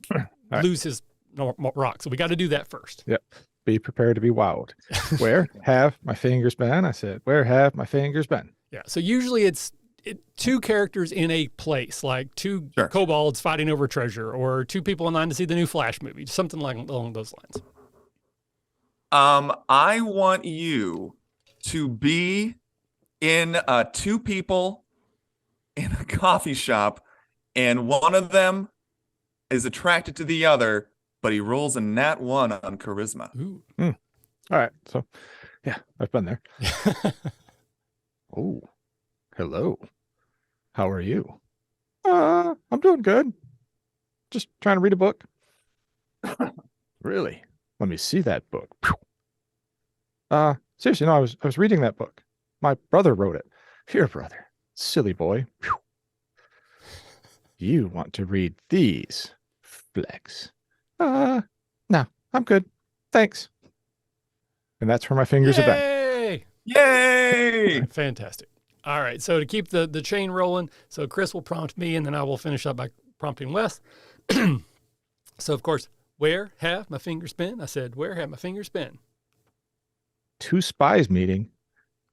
right. lose his rock. So we got to do that first. Yep. Be prepared to be wowed. Where have my fingers been? I said, where have my fingers been? Yeah. So usually it's 2 characters in a place, like 2 kobolds fighting over treasure, or 2 people in line to see the new Flash movie, something like along those lines. I want you to be in 2 people in a coffee shop, and one of them is attracted to the other, but he rolls a nat 1 on charisma. Ooh. All right. So, yeah, I've been there. Oh, hello. How are you? I'm doing good. Just trying to read a book. Really? Let me see that book. Seriously, no, I was reading that book. My brother wrote it. Here, brother. Silly boy. You want to read these? Flex. No, I'm good. Thanks. And that's where my fingers have been. Yay! Fantastic. All right, so to keep the chain rolling, so Chris will prompt me, and then I will finish up by prompting Wes. So, of course, where have my fingers been? I said, where have my fingers been? 2 spies meeting,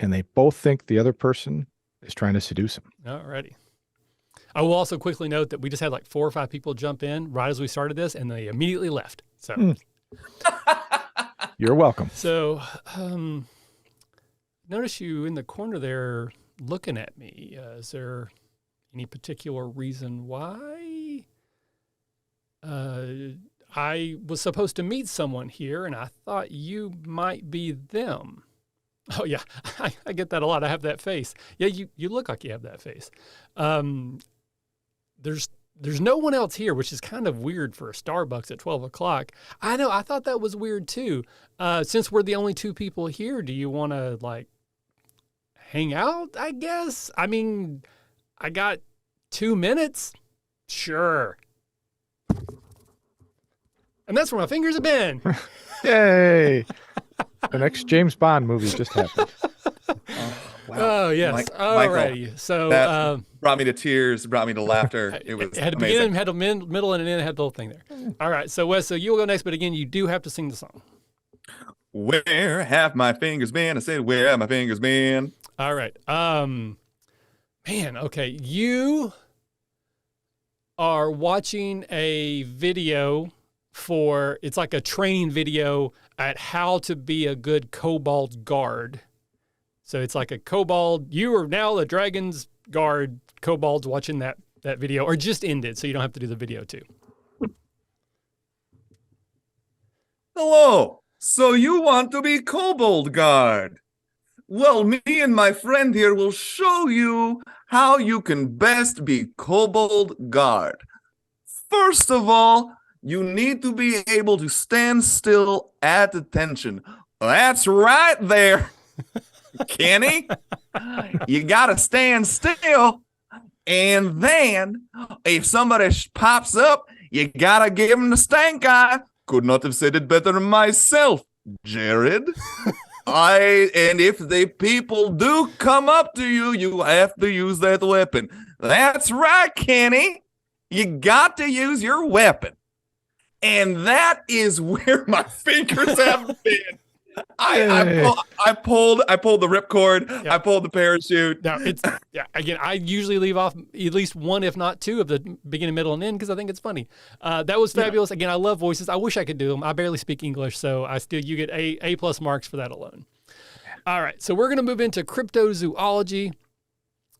and they both think the other person is trying to seduce them. All righty. I will also quickly note that we just had like 4 or 5 people jump in right as we started this, and they immediately left. So, You're welcome. So, notice you in the corner there looking at me. Is there any particular reason why? I was supposed to meet someone here, and I thought you might be them. Oh, yeah, I get that a lot. I have that face. Yeah, you look like you have that face. There's no one else here, which is kind of weird for a Starbucks at 12 o'clock. I know, I thought that was weird too. Since we're the only 2 people here, do you want to, like, hang out, I guess? I mean, I got 2 minutes. Sure. And that's where my fingers have been. Yay. The next James Bond movie just happened. Oh, yes. All righty. So that brought me to tears, brought me to laughter. It was had a beginning, had a middle, and an end, had the whole thing there. All right. So, Wes, so you will go next, but again, you do have to sing the song. Where have my fingers been? I said, where have my fingers been? All right. Man, okay. You are watching a video it's like a training video at how to be a good kobold guard. So it's like a kobold. You are now the dragon's guard. Kobolds watching that video, or just ended, so you don't have to do the video too. Hello. So you want to be kobold guard? Well, me and my friend here will show you how you can best be kobold guard. First of all, you need to be able to stand still at attention. That's right there, Kenny. You gotta stand still. And then, if somebody pops up, you gotta give him the stank eye. Could not have said it better than myself, Jared. And if the people do come up to you, you have to use that weapon. That's right, Kenny. You got to use your weapon. And that is where my fingers have been. I pulled the ripcord. Yeah. I pulled the parachute. Now again, I usually leave off at least one, if not two, of the beginning, middle, and end because I think it's funny. That was fabulous. Yeah. Again, I love voices. I wish I could do them. I barely speak English, so you get A+ marks for that alone. All right, so we're going to move into cryptozoology,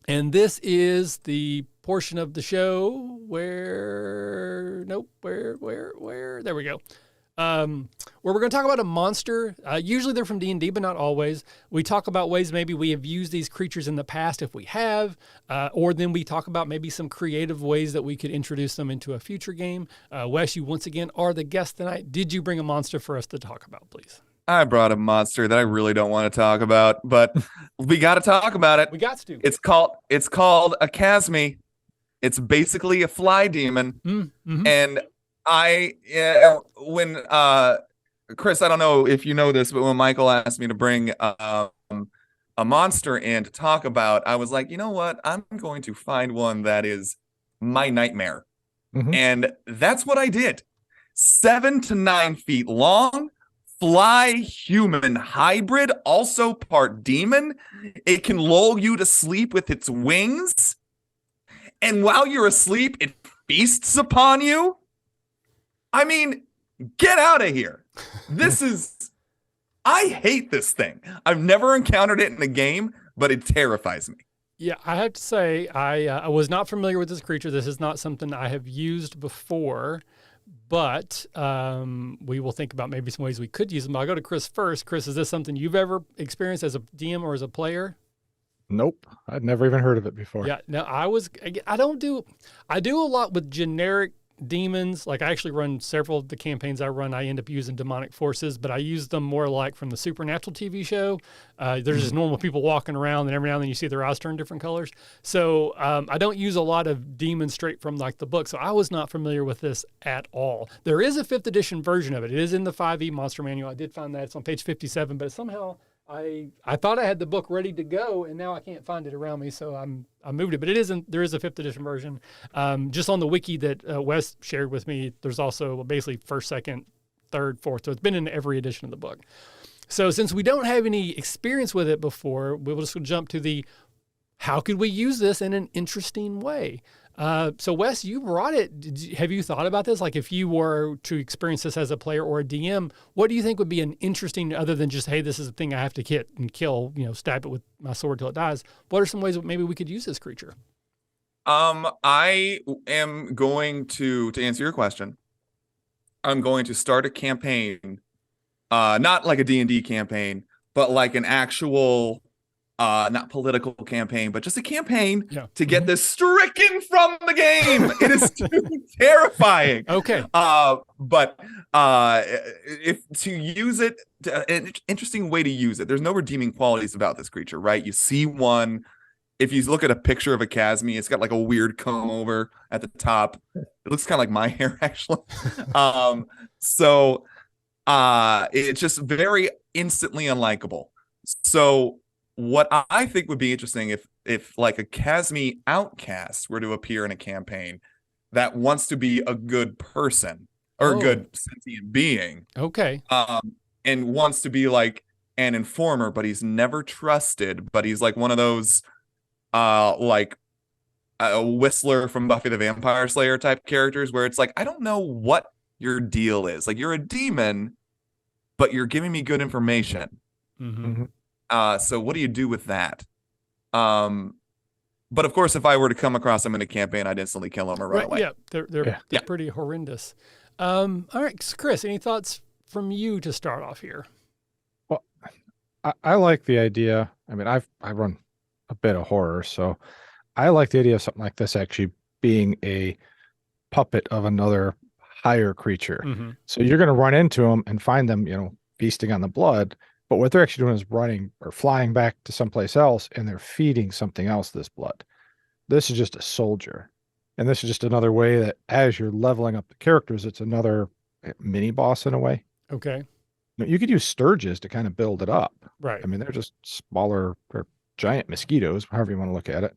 and this is the portion of the show where there we go. Where we're going to talk about a monster. Usually they're from D&D, but not always. We talk about ways maybe we have used these creatures in the past if we have, or then we talk about maybe some creative ways that we could introduce them into a future game. Wes, you once again are the guest tonight. Did you bring a monster for us to talk about, please? I brought a monster that I really don't want to talk about, but we got to talk about it. We got to. It's called a Chasme. It's basically a fly demon. Mm-hmm. And when Chris, I don't know if you know this, but when Michael asked me to bring a monster in to talk about, I was like, you know what? I'm going to find one that is my nightmare. Mm-hmm. And that's what I did. 7 to 9 feet long, fly human hybrid, also part demon. It can lull you to sleep with its wings. And while you're asleep, it feasts upon you. I mean, get out of here. I hate this thing. I've never encountered it in a game, but it terrifies me. Yeah, I have to say, I was not familiar with this creature. This is not something I have used before, but we will think about maybe some ways we could use them. I'll go to Chris first. Chris, is this something you've ever experienced as a DM or as a player? Nope. I'd never even heard of it before. Yeah, no, I do a lot with generic demons. Like I actually run several of the campaigns I run. I end up using demonic forces, but I use them more like from the Supernatural TV show. There's just normal people walking around, and every now and then you see their eyes turn different colors. So I don't use a lot of demons straight from like the book. So I was not familiar with this at all. There is a 5th edition version of it. It is in the 5e Monster Manual. I did find that. It's on page 57, but somehow I thought I had the book ready to go, and now I can't find it around me, so I moved it. But there is a 5th edition version. Just on the wiki that Wes shared with me, there's also basically 1st, 2nd, 3rd, 4th. So it's been in every edition of the book. So since we don't have any experience with it before, we'll just jump to how could we use this in an interesting way? So Wes, you brought it. Have you thought about this? Like if you were to experience this as a player or a DM, what do you think would be an interesting, other than just, hey, this is a thing I have to hit and kill, stab it with my sword till it dies. What are some ways that maybe we could use this creature? I am going to answer your question. I'm going to start a campaign, not like a D&D campaign, but like an actual not political campaign, but just a campaign to get this stricken from the game. It is too terrifying. Okay. But if to use it, an interesting way to use it. There's no redeeming qualities about this creature, right? You see one. If you look at a picture of a Chasme, it's got like a weird comb over at the top. It looks kind of like my hair, actually. So it's just very instantly unlikable. So what I think would be interesting if like a Chasme outcast were to appear in a campaign that wants to be a good person or a good sentient being. Okay. And wants to be like an informer, but he's never trusted, but he's like one of those like a Whistler from Buffy the Vampire Slayer type characters where it's like, I don't know what your deal is. Like you're a demon, but you're giving me good information. Mm-hmm. So what do you do with that? But of course, if I were to come across them in a campaign, I'd instantly kill them or run away. Yeah, they're pretty horrendous. All right, so Chris, any thoughts from you to start off here? Well, I like the idea. I mean, I run a bit of horror, so I like the idea of something like this actually being a puppet of another higher creature. Mm-hmm. So you're going to run into them and find them, feasting on the blood. But what they're actually doing is running or flying back to someplace else, and they're feeding something else this blood. This is just a soldier. And this is just another way that as you're leveling up the characters, it's another mini boss in a way. Okay. You could use sturges to kind of build it up. Right. I mean, they're just smaller or giant mosquitoes, however you want to look at it.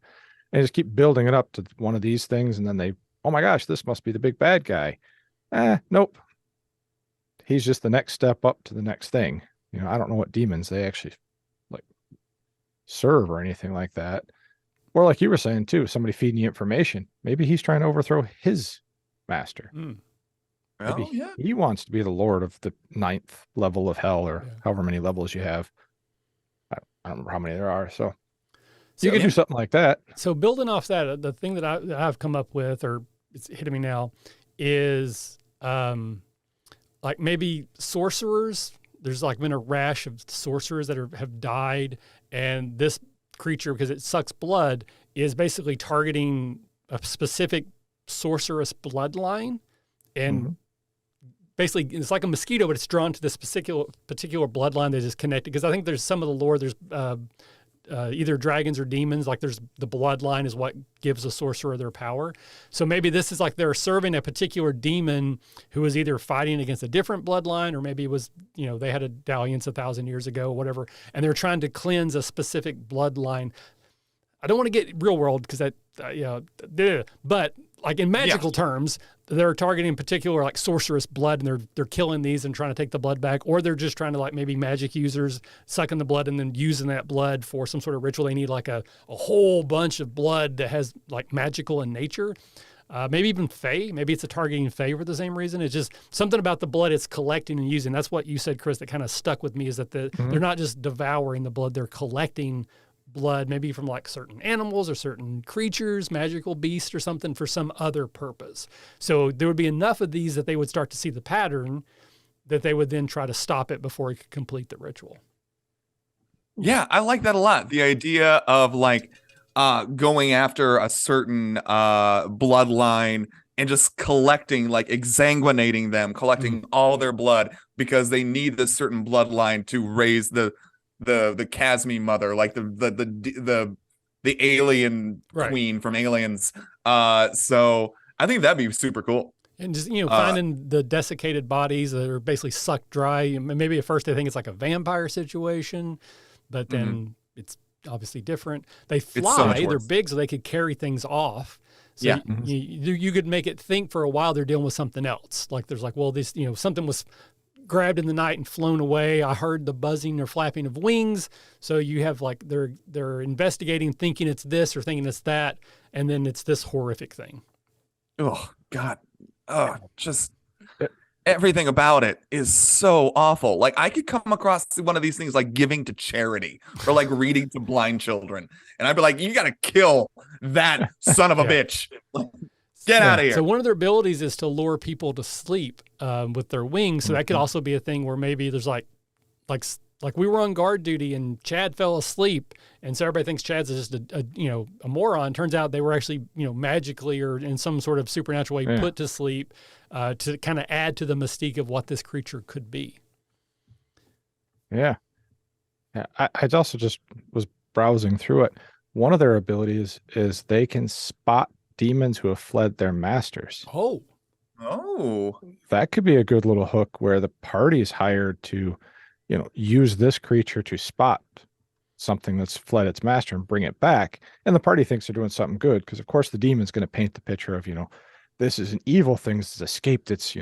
And just keep building it up to one of these things. And then oh my gosh, this must be the big bad guy. Nope. He's just the next step up to the next thing. I don't know what demons they actually like serve or anything like that. Or like you were saying too, somebody feeding you information. Maybe he's trying to overthrow his master. Maybe he wants to be the lord of the 9th level of hell, or however many levels you have. I don't remember how many there are. So you could do something like that. So building off that, the thing that I've come up with, or it's hitting me now, is like maybe sorcerers. There's like been a rash of sorcerers that have died, and this creature, because it sucks blood, is basically targeting a specific sorceress bloodline, and basically it's like a mosquito, but it's drawn to this particular bloodline that is connected. Because I think there's some of the lore, there's either dragons or demons, like there's the bloodline is what gives a sorcerer their power. So maybe this is like they're serving a particular demon who is either fighting against a different bloodline, or maybe it was, they had a dalliance 1,000 years ago, whatever, and they're trying to cleanse a specific bloodline. I don't want to get real world because that, but like in magical terms, they're targeting particular like sorceress blood, and they're killing these and trying to take the blood back, or they're just trying to like maybe magic users sucking the blood and then using that blood for some sort of ritual. They need like a whole bunch of blood that has like magical in nature. Maybe even Fae. Maybe it's a targeting Fae for the same reason. It's just something about the blood it's collecting and using. That's what you said, Chris, that kind of stuck with me, is that they're not just devouring the blood, they're collecting blood, maybe from like certain animals or certain creatures, magical beasts or something, for some other purpose. So there would be enough of these that they would start to see the pattern, that they would then try to stop it before it could complete the ritual. Yeah, I like that a lot. The idea of like going after a certain bloodline and just collecting, like exsanguinating them, collecting all their blood, because they need this certain bloodline to raise the Casmi mother, like the alien queen from Aliens. So I think that'd be super cool. And just, finding the desiccated bodies that are basically sucked dry. Maybe at first they think it's like a vampire situation, but then it's obviously different. They fly, they're big, so they could carry things off. So you could make it think for a while they're dealing with something else. Like there's like, well, this, something was grabbed in the night and flown away. I heard the buzzing or flapping of wings. So you have like, they're investigating, thinking it's this or thinking it's that. And then it's this horrific thing. Oh God. Oh, just everything about it is so awful. Like I could come across one of these things like giving to charity or like reading to blind children. And I'd be like, you got to kill that son of a bitch. Get out of here. So one of their abilities is to lure people to sleep with their wings. So that could also be a thing where maybe there's like we were on guard duty and Chad fell asleep, and so everybody thinks Chad's just a moron. Turns out they were actually magically or in some sort of supernatural way put to sleep to kind of add to the mystique of what this creature could be. Yeah. I also just was browsing through it. One of their abilities is they can spot demons who have fled their masters. Oh, that could be a good little hook where the party's hired to, use this creature to spot something that's fled its master and bring it back. And the party thinks they're doing something good because, of course, the demon's going to paint the picture of, this is an evil thing that's escaped its,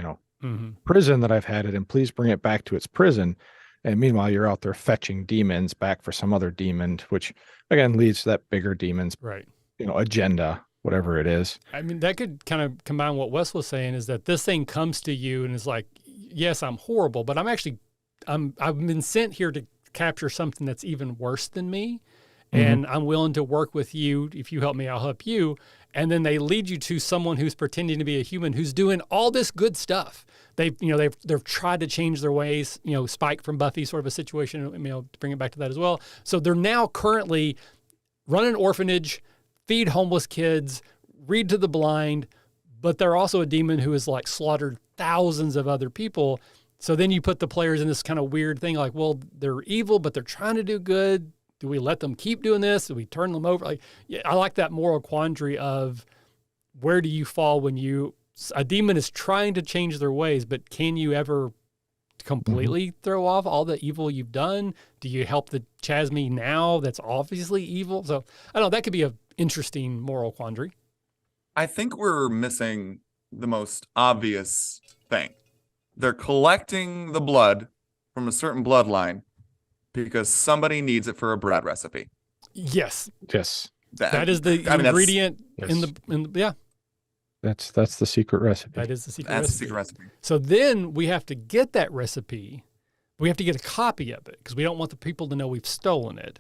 prison that I've had it in. Please bring it back to its prison. And meanwhile, you're out there fetching demons back for some other demon, which again leads to that bigger demon's, agenda. Whatever it is. I mean, that could kind of combine what Wes was saying, is that this thing comes to you and is like, yes, I'm horrible, but I've been sent here to capture something that's even worse than me. And I'm willing to work with you. If you help me, I'll help you. And then they lead you to someone who's pretending to be a human who's doing all this good stuff. They've tried to change their ways, Spike from Buffy sort of a situation, to bring it back to that as well. So they're now currently running an orphanage, feed homeless kids, read to the blind, but they're also a demon who has like slaughtered thousands of other people. So then you put the players in this kind of weird thing like, well, they're evil, but they're trying to do good. Do we let them keep doing this? Do we turn them over? Like, yeah, I like that moral quandary of where do you fall when a demon is trying to change their ways, but can you ever completely throw off all the evil you've done? Do you help the Chasme now that's obviously evil? So I don't know, that could be an interesting moral quandary. I think we're missing the most obvious thing. They're collecting the blood from a certain bloodline because somebody needs it for a bread recipe. Yes. Yes. That is the ingredient in the yeah. That's the secret recipe. That is the secret That's recipe. the secret recipe. So then we have to get that recipe. We have to get a copy of it because we don't want the people to know we've stolen it.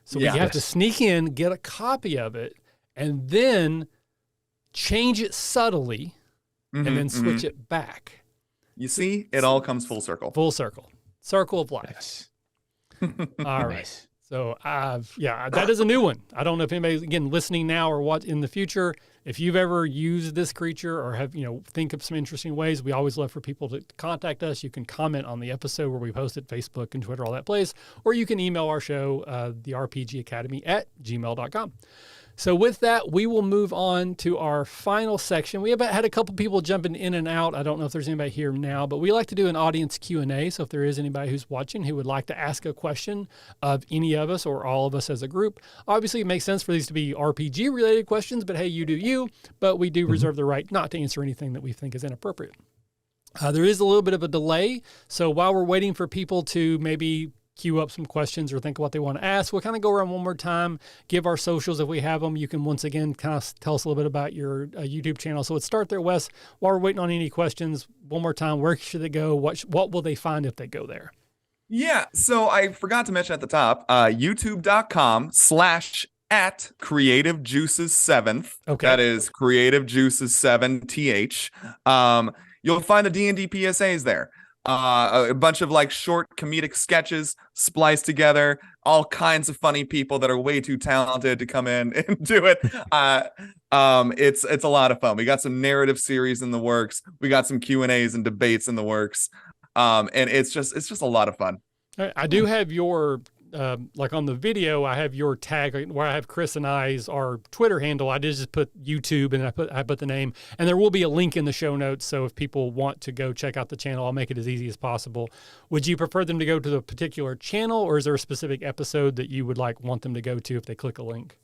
So we have to sneak in, get a copy of it, and then change it subtly and then switch it back. You see, it all comes full circle. Full circle. Circle of life. Yes. All right. So, that is a new one. I don't know if anybody's, again, listening now or what in the future, if you've ever used this creature or have, think of some interesting ways, we always love for people to contact us. You can comment on the episode where we post it, Facebook and Twitter, all that place, or you can email our show, therpgacademy@gmail.com. So with that, we will move on to our final section. We have had a couple people jumping in and out. I don't know if there's anybody here now, but we like to do an audience Q&A. So if there is anybody who's watching who would like to ask a question of any of us or all of us as a group, obviously it makes sense for these to be RPG related questions, but hey, you do you, but we do reserve the right not to answer anything that we think is inappropriate. There is a little bit of a delay. So while we're waiting for people to maybe queue up some questions or think of what they want to ask, we'll kind of go around one more time, give our socials if we have them. You can once again kind of tell us a little bit about your YouTube channel. So let's start there, Wes. While we're waiting on any questions, one more time, where should they go? What will they find if they go there? Yeah, so I forgot to mention at the top, youtube.com/@CreativeJuices7th. Okay. That is CreativeJuices7th. You'll find the D&D PSAs there. A bunch of like short comedic sketches spliced together, all kinds of funny people that are way too talented to come in and do it. It's a lot of fun. We got some narrative series in the works. We got some Q&As and debates in the works. And it's just a lot of fun. I do have your like on the video, I have your tag where I have Chris and our Twitter handle. I did just put YouTube and I put the name, and there will be a link in the show notes. So if people want to go check out the channel, I'll make it as easy as possible. Would you prefer them to go to the particular channel, or is there a specific episode that you would want them to go to if they click a link?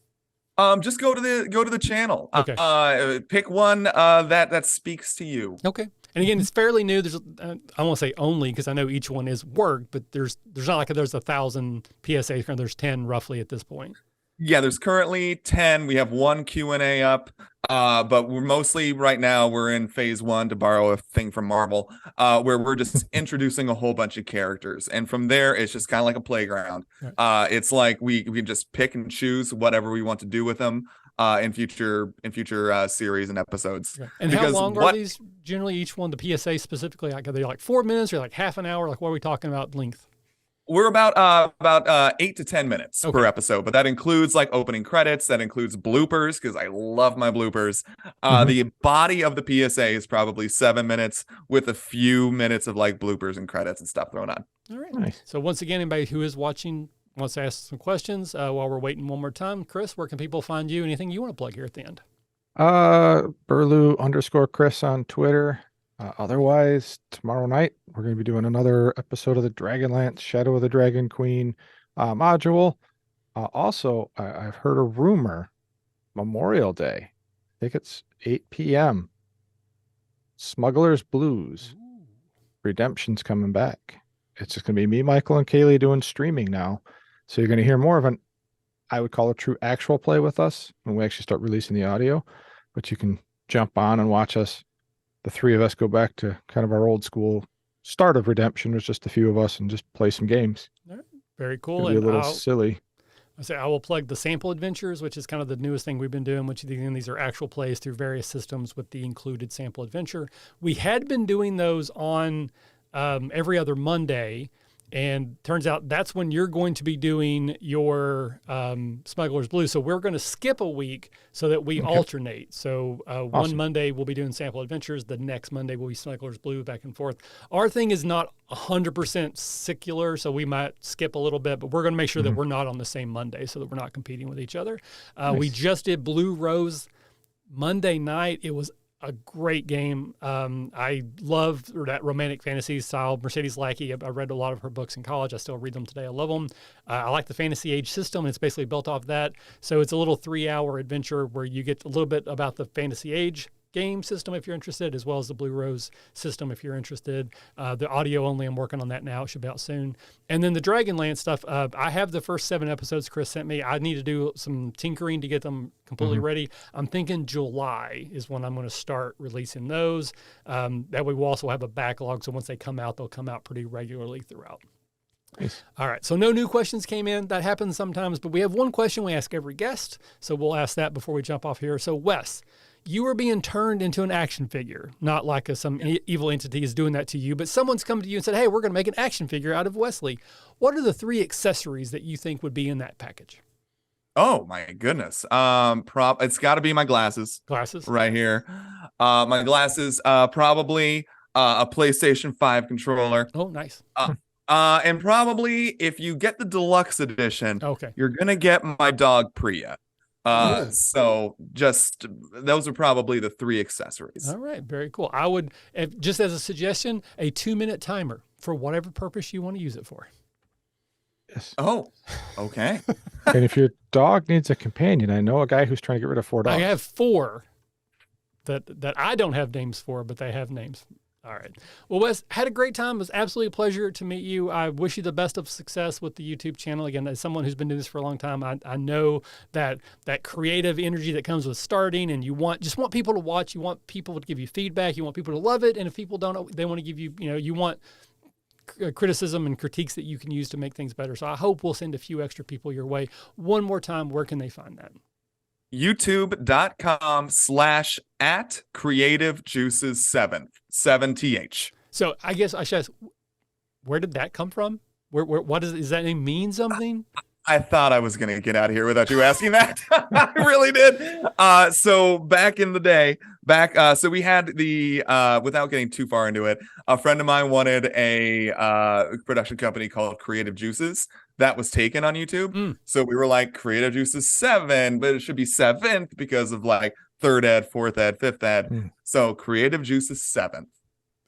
Just go to the channel. Okay. Pick one that speaks to you. Okay. And again, it's fairly new. There's I won't say only because I know each one is work, but there's not like there's 1,000 PSAs. There's 10 roughly at this point. Yeah, there's currently 10. We have one Q&A up, but we're mostly right now we're in phase 1, to borrow a thing from Marvel, where we're just introducing a whole bunch of characters, and from there it's just kind of like a playground. Right. It's like we can just pick and choose whatever we want to do with them in future series and episodes. Right. And how long are these generally? Each one, the PSA specifically, like are they like 4 minutes or like half an hour? Like what are we talking about length? We're about 8 to 10 minutes per episode, but that includes like opening credits. That includes bloopers because I love my bloopers. The body of the PSA is probably 7 minutes with a few minutes of like bloopers and credits and stuff thrown on. All right. Nice. So once again, anybody who is watching wants to ask some questions while we're waiting one more time, Chris, where can people find you? Anything you want to plug here at the end? Burlew_Chris on Twitter. Otherwise, tomorrow night, we're going to be doing another episode of the Dragonlance Shadow of the Dragon Queen module. Also, I've heard a rumor, Memorial Day, I think it's 8 p.m. Smuggler's Blues. Redemption's coming back. It's just going to be me, Michael, and Kaylee doing streaming now. So you're going to hear more of an, I would call a true actual play with us when we actually start releasing the audio. But you can jump on and watch us. The three of us go back to kind of our old school start of Redemption. There's just a few of us and just play some games. All right. Very cool. It'll be a little silly. I will plug the Sample Adventures, which is kind of the newest thing we've been doing, which again, these are actual plays through various systems with the included Sample Adventure. We had been doing those on every other Monday, And turns out that's when you're going to be doing your Smuggler's Blue. So we're going to skip a week so that we alternate. So one Monday we'll be doing Sample Adventures. The next Monday will be Smuggler's Blue, back and forth. Our thing is not 100% secular, so we might skip a little bit, but we're going to make sure that we're not on the same Monday so that we're not competing with each other. We just did Blue Rose Monday night. It was a great game. I love that romantic fantasy style. Mercedes Lackey, I read a lot of her books in college. I still read them today. I love them. I like the Fantasy Age system. It's basically built off that. So it's a little 3-hour adventure where you get a little bit about the Fantasy Age game system if you're interested, as well as the Blue Rose system if you're interested. The audio only, I'm working on that now. It should be out soon. And then the Dragonlance stuff, I have the first 7 episodes Chris sent me. I need to do some tinkering to get them completely ready. I'm thinking July is when I'm going to start releasing those. That way we'll also have a backlog, so once they come out, they'll come out pretty regularly throughout. Nice. All right, so no new questions came in. That happens sometimes, but we have one question we ask every guest, so we'll ask that before we jump off here. So Wes, you are being turned into an action figure, not like some evil entity is doing that to you, but someone's come to you and said, hey, we're going to make an action figure out of Wesley. What are the 3 accessories that you think would be in that package? Oh my goodness. It's got to be my glasses. Glasses right here. My glasses, probably a PlayStation 5 controller. Oh, nice. And probably if you get the deluxe edition, you're going to get my dog Priya. So just those are probably the 3 accessories. All right. Very cool. I would, just as a suggestion, a 2-minute timer for whatever purpose you want to use it for. Yes. Oh, okay. And if your dog needs a companion, I know a guy who's trying to get rid of 4 dogs. I have 4 that I don't have names for, but they have names. All right. Well, Wes, had a great time. It was absolutely a pleasure to meet you. I wish you the best of success with the YouTube channel. Again, as someone who's been doing this for a long time, I know that creative energy that comes with starting, and you want people to watch. You want people to give you feedback. You want people to love it. And if people don't, they want to give you, you want criticism and critiques that you can use to make things better. So I hope we'll send a few extra people your way. One more time, where can they find that? YouTube.com/@CreativeJuices7th, 7th. So I guess I should ask, where did that come from? What does that name mean something? I thought I was going to get out of here without you asking that. I really did. So back in the day, so we had the, without getting too far into it, a friend of mine wanted a production company called Creative Juices that was taken on YouTube. So we were like Creative Juices 7, but it should be 7th because of like 3rd ed, 4th ed, 5th ed. So Creative Juices 7th.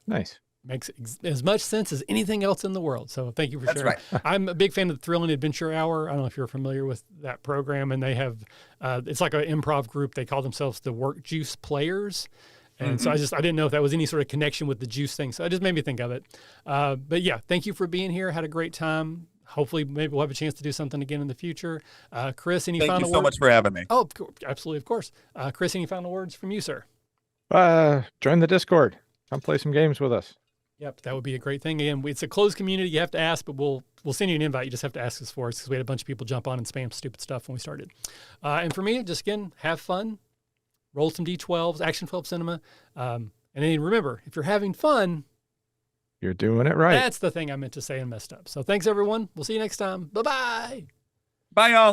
Nice. Makes as much sense as anything else in the world. So thank you for sharing. Right. I'm a big fan of the Thrilling Adventure Hour. I don't know if you're familiar with that program, and they have, it's like an improv group. They call themselves the Work Juice Players. And so I didn't know if that was any sort of connection with the juice thing. So it just made me think of it. But yeah, thank you for being here. Had a great time. Hopefully maybe we'll have a chance to do something again in the future. Chris, any final words? Thank you so much for having me. Oh, absolutely. Of course. Chris, any final words from you, sir? Join the Discord. Come play some games with us. Yep, that would be a great thing. Again, it's a closed community. You have to ask, but we'll send you an invite. You just have to ask us for it because we had a bunch of people jump on and spam stupid stuff when we started. And for me, just again, have fun, roll some D12s, Action 12 Cinema. And then remember, if you're having fun, you're doing it right. That's the thing I meant to say and messed up. So thanks, everyone. We'll see you next time. Bye-bye. Bye, y'all.